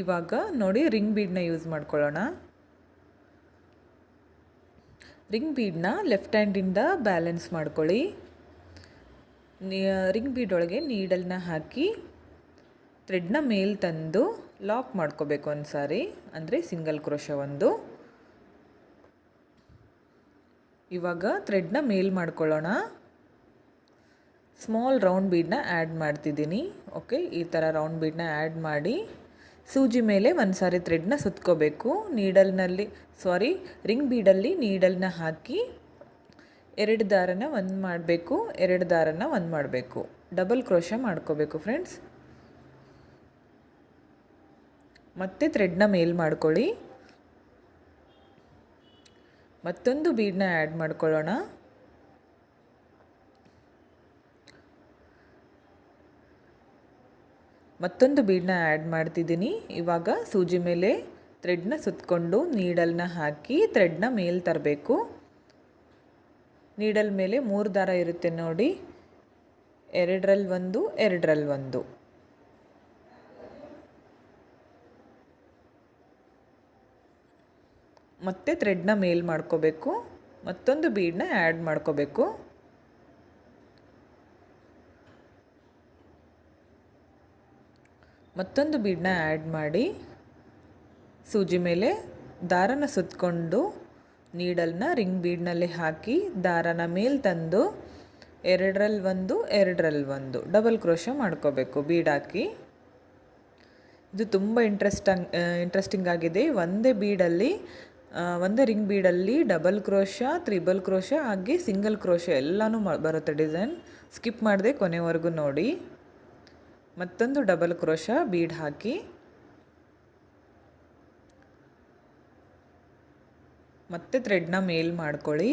ಇವಾಗ ನೋಡಿ ರಿಂಗ್ ಬೀಡನ್ನ ಯೂಸ್ ಮಾಡ್ಕೊಳ್ಳೋಣ. ರಿಂಗ್ ಬೀಡನ್ನ ಲೆಫ್ಟ್ ಹ್ಯಾಂಡಿಂದ ಬ್ಯಾಲೆನ್ಸ್ ಮಾಡ್ಕೊಳ್ಳಿ. ರಿಂಗ್ ಬೀಡ್ ಒಳಗೆ ನೀಡಲ್ನ ಹಾಕಿ ಥ್ರೆಡ್ನ ಮೇಲೆ ತಂದು ಲಾಕ್ ಮಾಡ್ಕೋಬೇಕು ಒಂದು ಸಾರಿ, ಅಂದರೆ ಸಿಂಗಲ್ ಕ್ರೋಶ ಒಂದು. ಇವಾಗ ಥ್ರೆಡ್ನ ಮೇಲ್ ಮಾಡ್ಕೊಳ್ಳೋಣ. ಸ್ಮಾಲ್ ರೌಂಡ್ ಬೀಡನ್ನ ಆ್ಯಡ್ ಮಾಡ್ತಿದ್ದೀನಿ. ಓಕೆ, ಈ ಥರ ರೌಂಡ್ ಬೀಡನ್ನ ಆ್ಯಡ್ ಮಾಡಿ ಸೂಜಿ ಮೇಲೆ ಒಂದು ಸಾರಿ ಥ್ರೆಡ್ನ ಸುತ್ಕೋಬೇಕು. ರಿಂಗ್ ಬೀಡಲ್ಲಿ ನೀಡಲ್ನ ಹಾಕಿ 2 ದಾರನ ಒಂದು ಮಾಡಬೇಕು, 2 ದಾರನ ಒಂದು ಮಾಡಬೇಕು. ಡಬಲ್ ಕ್ರೋಶ ಮಾಡ್ಕೋಬೇಕು ಫ್ರೆಂಡ್ಸ್. ಮತ್ತೆ ಥ್ರೆಡ್ನ ಮೇಲ್ ಮಾಡ್ಕೊಳ್ಳಿ. ಮತ್ತೊಂದು ಬೀಡನ್ನ ಆ್ಯಡ್ ಮಾಡ್ಕೊಳ್ಳೋಣ. ಮತ್ತೊಂದು ಬೀಡನ್ನ ಆ್ಯಡ್ ಮಾಡ್ತಿದ್ದೀನಿ. ಇವಾಗ ಸೂಜಿ ಮೇಲೆ ಥ್ರೆಡ್ನ ಸುತ್ತಕೊಂಡು ನೀಡಲ್ನ ಹಾಕಿ ಥ್ರೆಡ್ನ ಮೇಲೆ ತರಬೇಕು. ನೀಡಲ್ ಮೇಲೆ 3 ದಾರ ಇರುತ್ತೆ ನೋಡಿ, 2ರಲ್ಲಿ 1, 2ರಲ್ಲಿ 1. ಮತ್ತೆ ಥ್ರೆಡ್ನ ಮೇಲ್ ಮಾಡ್ಕೋಬೇಕು. ಮತ್ತೊಂದು ಬೀಡನ್ನ ಆ್ಯಡ್ ಮಾಡ್ಕೋಬೇಕು. ಮತ್ತೊಂದು ಬೀಡನ್ನ ಆ್ಯಡ್ ಮಾಡಿ ಸೂಜಿ ಮೇಲೆ ದಾರನ ಸುತ್ತಕೊಂಡು ನೀಡಲ್ನ ರಿಂಗ್ ಬೀಡ್ನಲ್ಲಿ ಹಾಕಿ ದಾರನ ಮೇಲೆ ತಂದು 2ರಲ್ಲಿ 1, 2ರಲ್ಲಿ 1 ಡಬಲ್ ಕ್ರೋಶ ಮಾಡ್ಕೋಬೇಕು ಬೀಡ್ ಹಾಕಿ. ಇದು ತುಂಬ ಇಂಟ್ರೆಸ್ಟಿಂಗ್ ಆಗಿದೆ. ಒಂದೇ ರಿಂಗ್ ಬೀಡಲ್ಲಿ ಡಬಲ್ ಕ್ರೋಶ, ತ್ರಿಬಲ್ ಕ್ರೋಶ ಹಾಗೆ ಸಿಂಗಲ್ ಕ್ರೋಶ ಎಲ್ಲನೂ ಬರುತ್ತೆ ಡಿಸೈನ್. ಸ್ಕಿಪ್ ಮಾಡದೆ ಕೊನೆವರೆಗೂ ನೋಡಿ. ಮತ್ತೊಂದು ಡಬಲ್ ಕ್ರೋಶ ಬೀಡ್ ಹಾಕಿ ಮತ್ತೆ ಥ್ರೆಡ್ನ ಮೇಲ್ ಮಾಡ್ಕೊಳ್ಳಿ.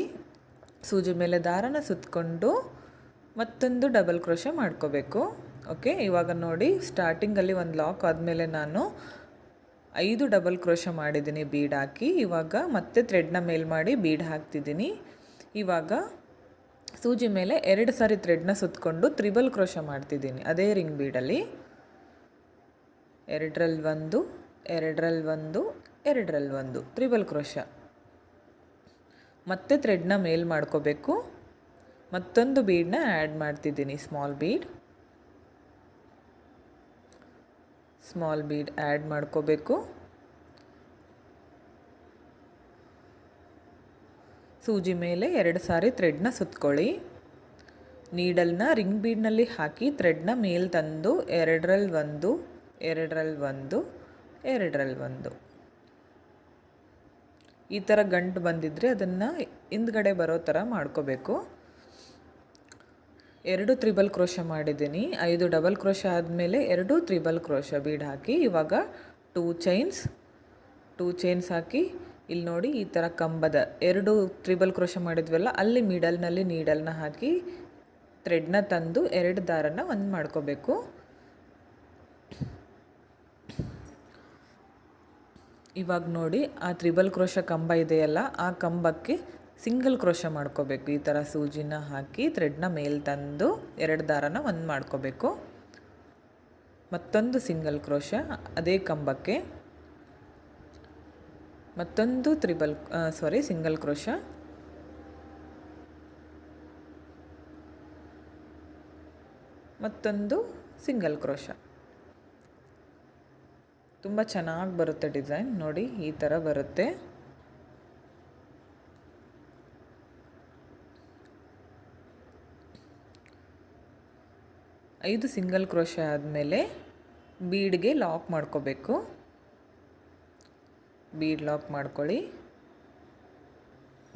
ಸೂಜಿ ಮೇಲೆ ದಾರನ ಸುತ್ತಕೊಂಡು ಮತ್ತೊಂದು ಡಬಲ್ ಕ್ರೋಶ ಮಾಡ್ಕೋಬೇಕು. ಓಕೆ, ಇವಾಗ ನೋಡಿ ಸ್ಟಾರ್ಟಿಂಗಲ್ಲಿ ಒಂದು ಲಾಕ್ ಆದಮೇಲೆ ನಾನು 5 ಡಬಲ್ ಕ್ರೋಶ ಮಾಡಿದ್ದೀನಿ ಬೀಡ್ ಹಾಕಿ. ಇವಾಗ ಮತ್ತೆ ಥ್ರೆಡ್ನ ಮೇಲ್ ಮಾಡಿ ಬೀಡ್ ಹಾಕ್ತಿದ್ದೀನಿ. ಇವಾಗ ಸೂಜಿ ಮೇಲೆ 2 ಸಾರಿ ಥ್ರೆಡ್ನ ಸುತ್ತಕೊಂಡು ತ್ರಿಬಲ್ ಕ್ರೋಶ ಮಾಡ್ತಿದ್ದೀನಿ ಅದೇ ರಿಂಗ್ ಬೀಡಲ್ಲಿ. 2ರಲ್ಲಿ 1, 2ರಲ್ಲಿ 1, 2ರಲ್ಲಿ 1 ತ್ರಿಬಲ್ ಕ್ರೋಶ. ಮತ್ತೆ ಥ್ರೆಡ್ನ ಮೇಲ್ ಮಾಡ್ಕೋಬೇಕು. ಮತ್ತೊಂದು ಬೀಡನ್ನ ಆ್ಯಡ್ ಮಾಡ್ತಿದ್ದೀನಿ, ಸ್ಮಾಲ್ ಬೀಡ್ ಆ್ಯಡ್ ಮಾಡ್ಕೋಬೇಕು. ಸೂಜಿ ಮೇಲೆ 2 ಸಾರಿ ಥ್ರೆಡ್ನ ಸುತ್ಕೊಳ್ಳಿ. ನೀಡಲ್ನ ರಿಂಗ್ ಬೀಡ್ನಲ್ಲಿ ಹಾಕಿ ಥ್ರೆಡ್ನ ಮೇಲೆ ತಂದು 2ರಲ್ಲಿ 1, 2ರಲ್ಲಿ 1, 2ರಲ್ಲಿ 1 ಈ ಥರ ಗಂಟು ಬಂದಿದ್ದರೆ ಅದನ್ನು ಹಿಂದ್ಗಡೆ ಬರೋ ಥರ ಮಾಡ್ಕೋಬೇಕು. 2 ತ್ರಿಬಲ್ ಕ್ರೋಶ ಮಾಡಿದ್ದೀನಿ. 5 ಡಬಲ್ ಕ್ರೋಶ ಆದಮೇಲೆ 2 ತ್ರಿಬಲ್ ಕ್ರೋಶ ಬೀಡ್ ಹಾಕಿ ಇವಾಗ 2 ಚೈನ್ಸ್ ಹಾಕಿ ಇಲ್ಲಿ ನೋಡಿ ಈ ಥರ ಕಂಬದ 2 ತ್ರಿಬಲ್ ಕ್ರೋಶ ಮಾಡಿದ್ವಲ್ಲ ಅಲ್ಲಿ ಮಿಡಲ್ನಲ್ಲಿ ನೀಡಲ್ನ ಹಾಕಿ ಥ್ರೆಡ್ನ ತಂದು 2 ದಾರನ ಒಂದು ಮಾಡ್ಕೋಬೇಕು. ಇವಾಗ ನೋಡಿ ಆ ತ್ರಿಬಲ್ ಕ್ರೋಶ ಕಂಬ ಇದೆಯಲ್ಲ ಆ ಕಂಬಕ್ಕೆ ಸಿಂಗಲ್ ಕ್ರೋಶ ಮಾಡ್ಕೋಬೇಕು. ಈ ಥರ ಸೂಜಿನ ಹಾಕಿ ಥ್ರೆಡ್ನ ಮೇಲೆ ತಂದು 2 ದಾರನ ಒಂದು ಮಾಡ್ಕೋಬೇಕು. ಮತ್ತೊಂದು ಸಿಂಗಲ್ ಕ್ರೋಶ ಅದೇ ಕಂಬಕ್ಕೆ, ಮತ್ತೊಂದು ಸಿಂಗಲ್ ಕ್ರೋಶ, ಮತ್ತೊಂದು ಸಿಂಗಲ್ ಕ್ರೋಶ. ತುಂಬ ಚೆನ್ನಾಗಿ ಬರುತ್ತೆ ಡಿಸೈನ್ ನೋಡಿ, ಈ ಥರ ಬರುತ್ತೆ. 5 ಸಿಂಗಲ್ ಕ್ರೋಶೆ ಆದಮೇಲೆ ಬೀಡ್ಗೆ ಲಾಕ್ ಮಾಡ್ಕೋಬೇಕು. ಬೀಡ್ ಲಾಕ್ ಮಾಡ್ಕೊಳ್ಳಿ.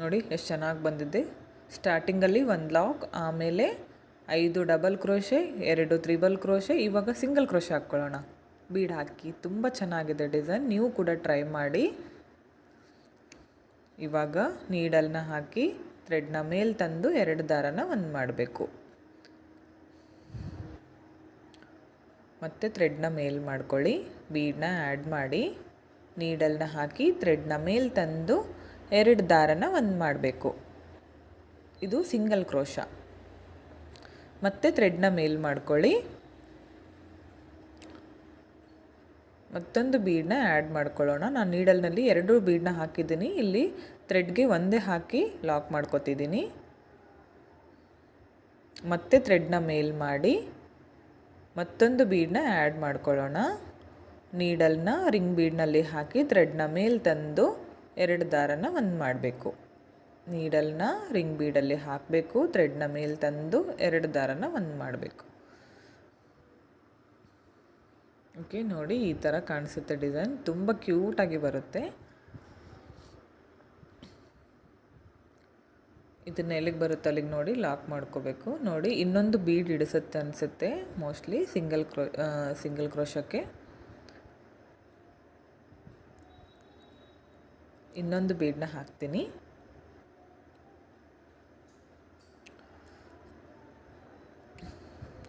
ನೋಡಿ ಎಷ್ಟು ಚೆನ್ನಾಗಿ ಬಂದಿದೆ. ಸ್ಟಾರ್ಟಿಂಗಲ್ಲಿ 1 ಲಾಕ್, ಆಮೇಲೆ 5 ಡಬಲ್ ಕ್ರೋಶೆ, 2 ತ್ರಿಬಲ್ ಕ್ರೋಶೆ, ಇವಾಗ ಸಿಂಗಲ್ ಕ್ರೋಶೆ ಹಾಕ್ಕೊಳ್ಳೋಣ. ಬೀಡ್ ಹಾಕಿ ತುಂಬ ಚೆನ್ನಾಗಿದೆ ಡಿಸೈನ್, ನೀವು ಕೂಡ ಟ್ರೈ ಮಾಡಿ. ಇವಾಗ ನೀಡಲ್ನ ಹಾಕಿ ಥ್ರೆಡ್ನ ಮೇಲೆ ತಂದು 2 ದಾರನ ಒಂದು ಮಾಡಬೇಕು. ಮತ್ತು ಥ್ರೆಡ್ನ ಮೇಲೆ ಮಾಡ್ಕೊಳ್ಳಿ, ಬೀಡನ್ನ ಆ್ಯಡ್ ಮಾಡಿ, ನೀಡಲ್ನ ಹಾಕಿ ಥ್ರೆಡ್ನ ಮೇಲೆ ತಂದು 2 ದಾರನ ಒಂದು ಮಾಡಬೇಕು. ಇದು ಸಿಂಗಲ್ ಕ್ರೋಶ. ಮತ್ತು ಥ್ರೆಡ್ನ ಮೇಲೆ ಮಾಡ್ಕೊಳ್ಳಿ, ಮತ್ತೊಂದು ಬೀಡನ್ನ ಆ್ಯಡ್ ಮಾಡ್ಕೊಳ್ಳೋಣ. ನಾನು ನೀಡಲ್ನಲ್ಲಿ 2 ಬೀಡನ್ನ ಹಾಕಿದ್ದೀನಿ, ಇಲ್ಲಿ ಥ್ರೆಡ್ಗೆ ಒಂದೇ ಹಾಕಿ ಲಾಕ್ ಮಾಡ್ಕೊತಿದ್ದೀನಿ. ಮತ್ತೆ ಥ್ರೆಡ್ನ ಮೇಲೆ ಮಾಡಿ ಮತ್ತೊಂದು ಬೀಡನ್ನ ಆ್ಯಡ್ ಮಾಡ್ಕೊಳ್ಳೋಣ. ನೀಡಲ್ನ ರಿಂಗ್ ಬೀಡ್ನಲ್ಲಿ ಹಾಕಿ ಥ್ರೆಡ್ನ ಮೇಲೆ ತಂದು 2 ದಾರನ ಒಂದು ಮಾಡಬೇಕು. ನೀಡಲ್ನ ರಿಂಗ್ ಬೀಡಲ್ಲಿ ಹಾಕಬೇಕು, ಥ್ರೆಡ್ನ ಮೇಲೆ ತಂದು 2 ದಾರನ ಒಂದು ಮಾಡಬೇಕು. ಓಕೆ, ನೋಡಿ ಈ ಥರ ಕಾಣಿಸುತ್ತೆ ಡಿಸೈನ್, ತುಂಬ ಕ್ಯೂಟಾಗಿ ಬರುತ್ತೆ. ಇದನ್ನ ಎಲ್ಲಿಗೆ ಬರುತ್ತೆ ಅಲ್ಲಿಗೆ ನೋಡಿ ಲಾಕ್ ಮಾಡ್ಕೋಬೇಕು. ನೋಡಿ ಇನ್ನೊಂದು ಬೀಡ್ ಹಿಡಿಸುತ್ತೆ ಅನಿಸುತ್ತೆ, ಮೋಸ್ಟ್ಲಿ ಸಿಂಗಲ್ ಕ್ರೋಶಕ್ಕೆ. ಇನ್ನೊಂದು ಬೀಡನ್ನ ಹಾಕ್ತೀನಿ.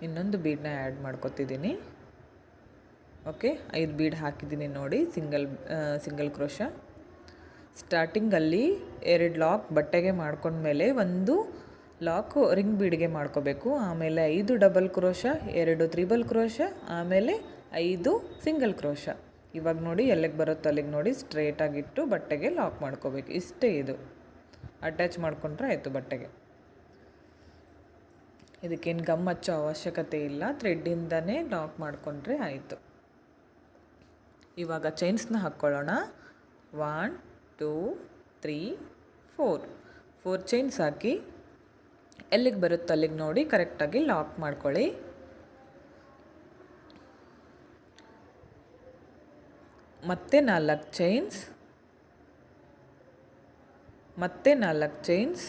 ಇನ್ನೊಂದು ಬೀಡನ್ನ ಆ್ಯಡ್ ಮಾಡ್ಕೊತಿದ್ದೀನಿ. ಓಕೆ, 5 ಬೀಡ್ ಹಾಕಿದ್ದೀನಿ ನೋಡಿ, ಸಿಂಗಲ್ ಕ್ರೋಶ. ಸ್ಟಾರ್ಟಿಂಗಲ್ಲಿ 2 ಲಾಕ್ ಬಟ್ಟೆಗೆ ಮಾಡ್ಕೊಂಡ್ಮೇಲೆ 1 ಲಾಕು ರಿಂಗ್ ಬೀಡ್ಗೆ ಮಾಡ್ಕೋಬೇಕು. ಆಮೇಲೆ 5 ಡಬಲ್ ಕ್ರೋಶ, 2 ತ್ರಿಬಲ್ ಕ್ರೋಶ, ಆಮೇಲೆ 5 ಸಿಂಗಲ್ ಕ್ರೋಶ. ಇವಾಗ ನೋಡಿ ಎಲ್ಲಿಗೆ ಬರುತ್ತೋ ಅಲ್ಲಿಗೆ ನೋಡಿ ಸ್ಟ್ರೇಟಾಗಿಟ್ಟು ಬಟ್ಟೆಗೆ ಲಾಕ್ ಮಾಡ್ಕೋಬೇಕು. ಇಷ್ಟೇ, ಇದು ಅಟ್ಯಾಚ್ ಮಾಡ್ಕೊಂಡ್ರೆ ಆಯಿತು ಬಟ್ಟೆಗೆ. ಇದಕ್ಕೇನು ಗಮ್ ಹಚ್ಚೋ ಅವಶ್ಯಕತೆ ಇಲ್ಲ, ಥ್ರೆಡ್ಡಿಂದನೇ ಲಾಕ್ ಮಾಡಿಕೊಂಡ್ರೆ ಆಯಿತು. ಇವಾಗ ಚೈನ್ಸ್ನ ಹಾಕ್ಕೊಳ್ಳೋಣ. 1 2 3 4 ಚೈನ್ಸ್ ಹಾಕಿ ಎಲ್ಲಿಗೆ ಬರುತ್ತೋ ಅಲ್ಲಿಗೆ ನೋಡಿ ಕರೆಕ್ಟಾಗಿ ಲಾಕ್ ಮಾಡ್ಕೊಳ್ಳಿ. ಮತ್ತೆ 4 ಚೈನ್ಸ್, ಮತ್ತೆ 4 ಚೈನ್ಸ್,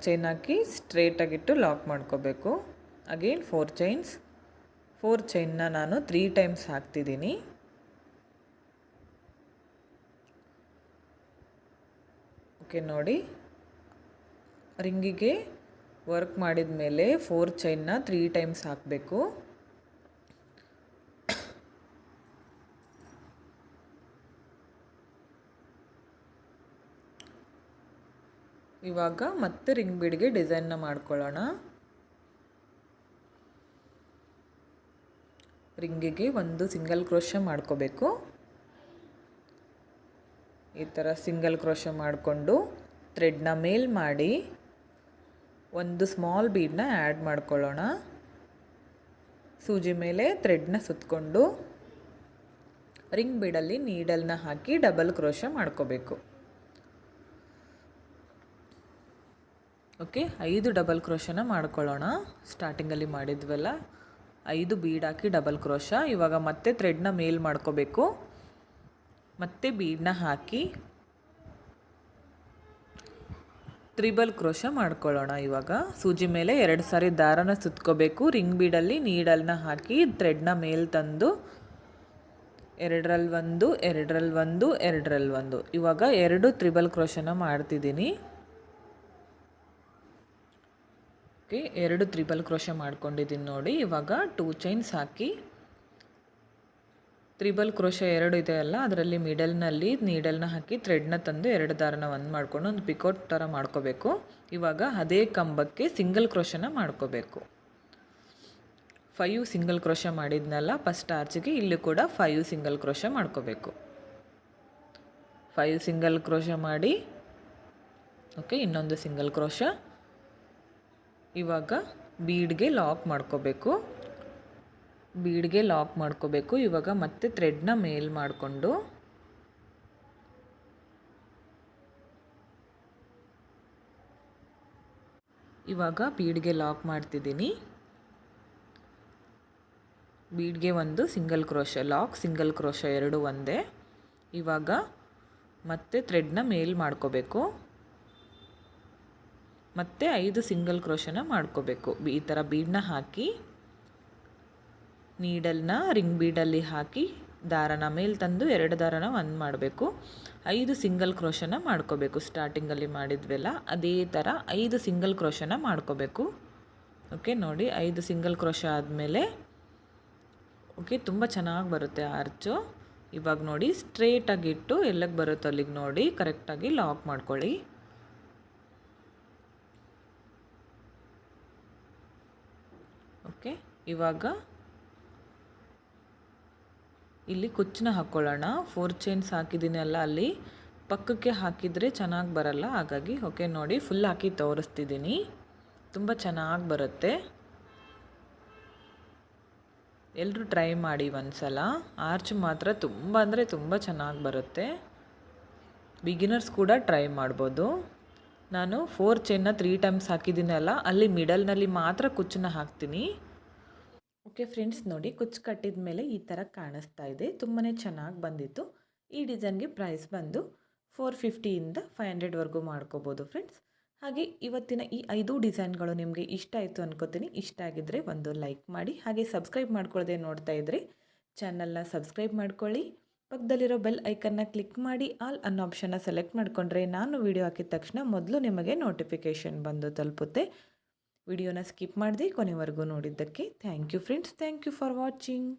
ಚೈನ್ ಹಾಕಿ ಸ್ಟ್ರೇಟಾಗಿಟ್ಟು ಲಾಕ್ ಮಾಡ್ಕೋಬೇಕು. ಅಗೇನ್ 4 ಚೈನ್ಸ್, 4 ಚೈನ್ನ ನಾನು 3 ಟೈಮ್ಸ್ ಹಾಕ್ತಿದ್ದೀನಿ. ಓಕೆ, ನೋಡಿ ರಿಂಗಿಗೆ ವರ್ಕ್ ಮಾಡಿದ ಮೇಲೆ 4 ಚೈನ್ನ 3 ಟೈಮ್ಸ್ ಹಾಕಬೇಕು. ಇವಾಗ ಮತ್ತೆ ರಿಂಗ್ ಬೀಡ್ಗೆ ಡಿಸೈನ್ನ ಮಾಡ್ಕೊಳ್ಳೋಣ. ರಿಂಗಿಗೆ 1 ಸಿಂಗಲ್ ಕ್ರೋಶ ಮಾಡ್ಕೋಬೇಕು. ಈ ಥರ ಸಿಂಗಲ್ ಕ್ರೋಶ ಮಾಡಿಕೊಂಡು ಥ್ರೆಡ್ನ ಮೇಲ್ ಮಾಡಿ 1 ಸ್ಮಾಲ್ ಬೀಡನ್ನ ಆ್ಯಡ್ ಮಾಡ್ಕೊಳ್ಳೋಣ. ಸೂಜಿ ಮೇಲೆ ಥ್ರೆಡ್ನ ಸುತ್ತಕೊಂಡು ರಿಂಗ್ ಬೀಡಲ್ಲಿ ನೀಡಲ್ನ ಹಾಕಿ ಡಬಲ್ ಕ್ರೋಶ ಮಾಡ್ಕೋಬೇಕು. ಓಕೆ, 5 ಡಬಲ್ ಕ್ರೋಶನ ಮಾಡ್ಕೊಳ್ಳೋಣ. ಸ್ಟಾರ್ಟಿಂಗಲ್ಲಿ ಮಾಡಿದ್ವಲ್ಲ, 5 ಬೀಡ್ ಹಾಕಿ ಡಬಲ್ ಕ್ರೋಶ. ಇವಾಗ ಮತ್ತೆ ಥ್ರೆಡ್ನ ಮೇಲ್ ಮಾಡ್ಕೋಬೇಕು, ಮತ್ತೆ ಬೀಡನ್ನ ಹಾಕಿ ತ್ರಿಬಲ್ ಕ್ರೋಶ ಮಾಡ್ಕೊಳ್ಳೋಣ. ಇವಾಗ ಸೂಜಿ ಮೇಲೆ 2 ಸಾರಿ ದಾರನ ಸುತ್ಕೋಬೇಕು. ರಿಂಗ್ ಬೀಡಲ್ಲಿ ನೀಡಲ್ನ ಹಾಕಿ ಥ್ರೆಡ್ನ ಮೇಲ್ ತಂದು 2ರಲ್ಲಿ 1, 2ರಲ್ಲಿ 1, 2ರಲ್ಲಿ 1. ಇವಾಗ 2 ತ್ರಿಬಲ್ ಕ್ರೋಶನ ಮಾಡ್ತಿದ್ದೀನಿ. ಓಕೆ, 2 ತ್ರಿಬಲ್ ಕ್ರೋಶ ಮಾಡ್ಕೊಂಡಿದ್ದೀನಿ ನೋಡಿ. ಇವಾಗ 2 ಚೈನ್ಸ್ ಹಾಕಿ ತ್ರಿಬಲ್ ಕ್ರೋಶ 2 ಇದೆ ಅಲ್ಲ, ಅದರಲ್ಲಿ ಮಿಡಲ್ನಲ್ಲಿ ನೀಡಲ್ನ ಹಾಕಿ ಥ್ರೆಡ್ನ ತಂದು 2 ದಾರನ ಒಂದು ಮಾಡ್ಕೊಂಡು ಒಂದು ಪಿಕೋಟ್ ಥರ ಮಾಡ್ಕೋಬೇಕು. ಇವಾಗ ಅದೇ ಕಂಬಕ್ಕೆ ಸಿಂಗಲ್ ಕ್ರೋಶನ ಮಾಡ್ಕೋಬೇಕು. 5 ಸಿಂಗಲ್ ಕ್ರೋಶ ಮಾಡಿದ್ನಲ್ಲ ಫಸ್ಟ್ ಆರ್ಚಿಗೆ, ಇಲ್ಲಿ ಕೂಡ 5 ಸಿಂಗಲ್ ಕ್ರೋಶ ಮಾಡ್ಕೋಬೇಕು. 5 ಸಿಂಗಲ್ ಕ್ರೋಶ ಮಾಡಿ, ಓಕೆ, ಇನ್ನೊಂದು ಸಿಂಗಲ್ ಕ್ರೋಶ. ಇವಾಗ ಬೀಡ್ಗೆ ಲಾಕ್ ಮಾಡ್ಕೋಬೇಕು. ಇವಾಗ ಮತ್ತೆ ಥ್ರೆಡ್ನ ಮೇಲ್ ಮಾಡಿಕೊಂಡು ಇವಾಗ ಬೀಡ್ಗೆ ಲಾಕ್ ಮಾಡ್ತಿದ್ದೀನಿ. ಬೀಡ್ಗೆ ಒಂದು single crochet lock, single crochet ಎರಡು ಒಂದೇ. ಇವಾಗ ಮತ್ತೆ ಥ್ರೆಡ್ನ ಮೇಲ್ ಮಾಡ್ಕೋಬೇಕು, ಮತ್ತೆ 5 ಸಿಂಗಲ್ ಕ್ರೋಶನ ಮಾಡ್ಕೋಬೇಕು. ಈ ಥರ ಬೀಡನ್ನ ಹಾಕಿ ನೀಡಲ್ನ ರಿಂಗ್ ಬೀಡಲ್ಲಿ ಹಾಕಿ ದಾರನ ಮೇಲೆ ತಂದು 2 ದಾರನ ಒಂದು ಮಾಡಬೇಕು. 5 ಸಿಂಗಲ್ ಕ್ರೋಶನ ಮಾಡ್ಕೋಬೇಕು. ಸ್ಟಾರ್ಟಿಂಗಲ್ಲಿ ಮಾಡಿದ್ವಲ್ಲ ಅದೇ ಥರ 5 ಸಿಂಗಲ್ ಕ್ರೋಶನ ಮಾಡ್ಕೋಬೇಕು. ಓಕೆ ನೋಡಿ, 5 ಸಿಂಗಲ್ ಕ್ರೋಶ ಆದಮೇಲೆ ಓಕೆ ತುಂಬ ಚೆನ್ನಾಗಿ ಬರುತ್ತೆ ಆರ್ಚು. ಇವಾಗ ನೋಡಿ ಸ್ಟ್ರೇಟಾಗಿಟ್ಟು ಎಲ್ಲಕ್ಕೆ ಬರುತ್ತೋ ಅಲ್ಲಿಗೆ ನೋಡಿ ಕರೆಕ್ಟಾಗಿ ಲಾಕ್ ಮಾಡ್ಕೊಳ್ಳಿ. ಓಕೆ, ಇವಾಗ ಇಲ್ಲಿ ಕುಚ್ಚನ್ನ ಹಾಕ್ಕೊಳ್ಳೋಣ. 4 ಚೈನ್ಸ್ ಹಾಕಿದ್ದೀನಿ ಅಲ್ಲ, ಅಲ್ಲಿ ಪಕ್ಕಕ್ಕೆ ಹಾಕಿದರೆ ಚೆನ್ನಾಗಿ ಬರಲ್ಲ, ಹಾಗಾಗಿ ಓಕೆ ನೋಡಿ ಫುಲ್ ಹಾಕಿ ತೋರಿಸ್ತಿದ್ದೀನಿ. ತುಂಬ ಚೆನ್ನಾಗಿ ಬರುತ್ತೆ. ಎಲ್ಲರೂ ಟ್ರೈ ಮಾಡಿ ಒಂದ್ಸಲ. ಆರ್ಚ್ ಮಾತ್ರ ತುಂಬ ಅಂದರೆ ತುಂಬ ಚೆನ್ನಾಗಿ ಬರುತ್ತೆ. ಬಿಗಿನರ್ಸ್ ಕೂಡ ಟ್ರೈ ಮಾಡ್ಬೋದು. ನಾನು 4 ಚೈನ್ನ 3 ಟೈಮ್ಸ್ ಹಾಕಿದ್ದೀನಲ್ಲ, ಅಲ್ಲಿ ಮಿಡಲ್ನಲ್ಲಿ ಮಾತ್ರ ಕುಚ್ಚನ್ನ ಹಾಕ್ತೀನಿ. ಓಕೆ ಫ್ರೆಂಡ್ಸ್, ನೋಡಿ ಕುಚ್ಚು ಕಟ್ಟಿದ ಮೇಲೆ ಈ ಥರ ಕಾಣಿಸ್ತಾ ಇದೆ. ತುಂಬಾ ಚೆನ್ನಾಗಿ ಬಂದಿತ್ತು. ಈ ಡಿಸೈನ್ಗೆ ಪ್ರೈಸ್ ಬಂದು 450ಇಂದ 500ವರೆಗೂ ಮಾಡ್ಕೋಬೋದು ಫ್ರೆಂಡ್ಸ್. ಹಾಗೆ ಇವತ್ತಿನ ಈ 5 ಡಿಸೈನ್ಗಳು ನಿಮಗೆ ಇಷ್ಟ ಆಯಿತು ಅನ್ಕೋತೀನಿ. ಇಷ್ಟ ಆಗಿದ್ದರೆ ಒಂದು ಲೈಕ್ ಮಾಡಿ, ಹಾಗೆ ಸಬ್ಸ್ಕ್ರೈಬ್ ಮಾಡ್ಕೊಳ್ಳದೆ ನೋಡ್ತಾ ಇದ್ದರೆ ಚಾನಲ್ನ ಸಬ್ಸ್ಕ್ರೈಬ್ ಮಾಡ್ಕೊಳ್ಳಿ. ಪಕ್ಕದಲ್ಲಿರೋ ಬೆಲ್ ಐಕನ್ನ ಕ್ಲಿಕ್ ಮಾಡಿ ಆಲ್ ಅನ್ನೋ ಆಪ್ಷನ್ನ ಸೆಲೆಕ್ಟ್ ಮಾಡಿಕೊಂಡ್ರೆ ನಾನು ವಿಡಿಯೋ ಹಾಕಿದ ತಕ್ಷಣ ಮೊದಲು ನಿಮಗೆ ನೋಟಿಫಿಕೇಷನ್ ಬಂದು ತಲುಪುತ್ತೆ. ವಿಡಿಯೋನ ಸ್ಕಿಪ್ ಮಾಡದೆ ಕೊನೆವರೆಗೂ ನೋಡಿದ್ದಕ್ಕೆ thank you friends. Thank you for watching.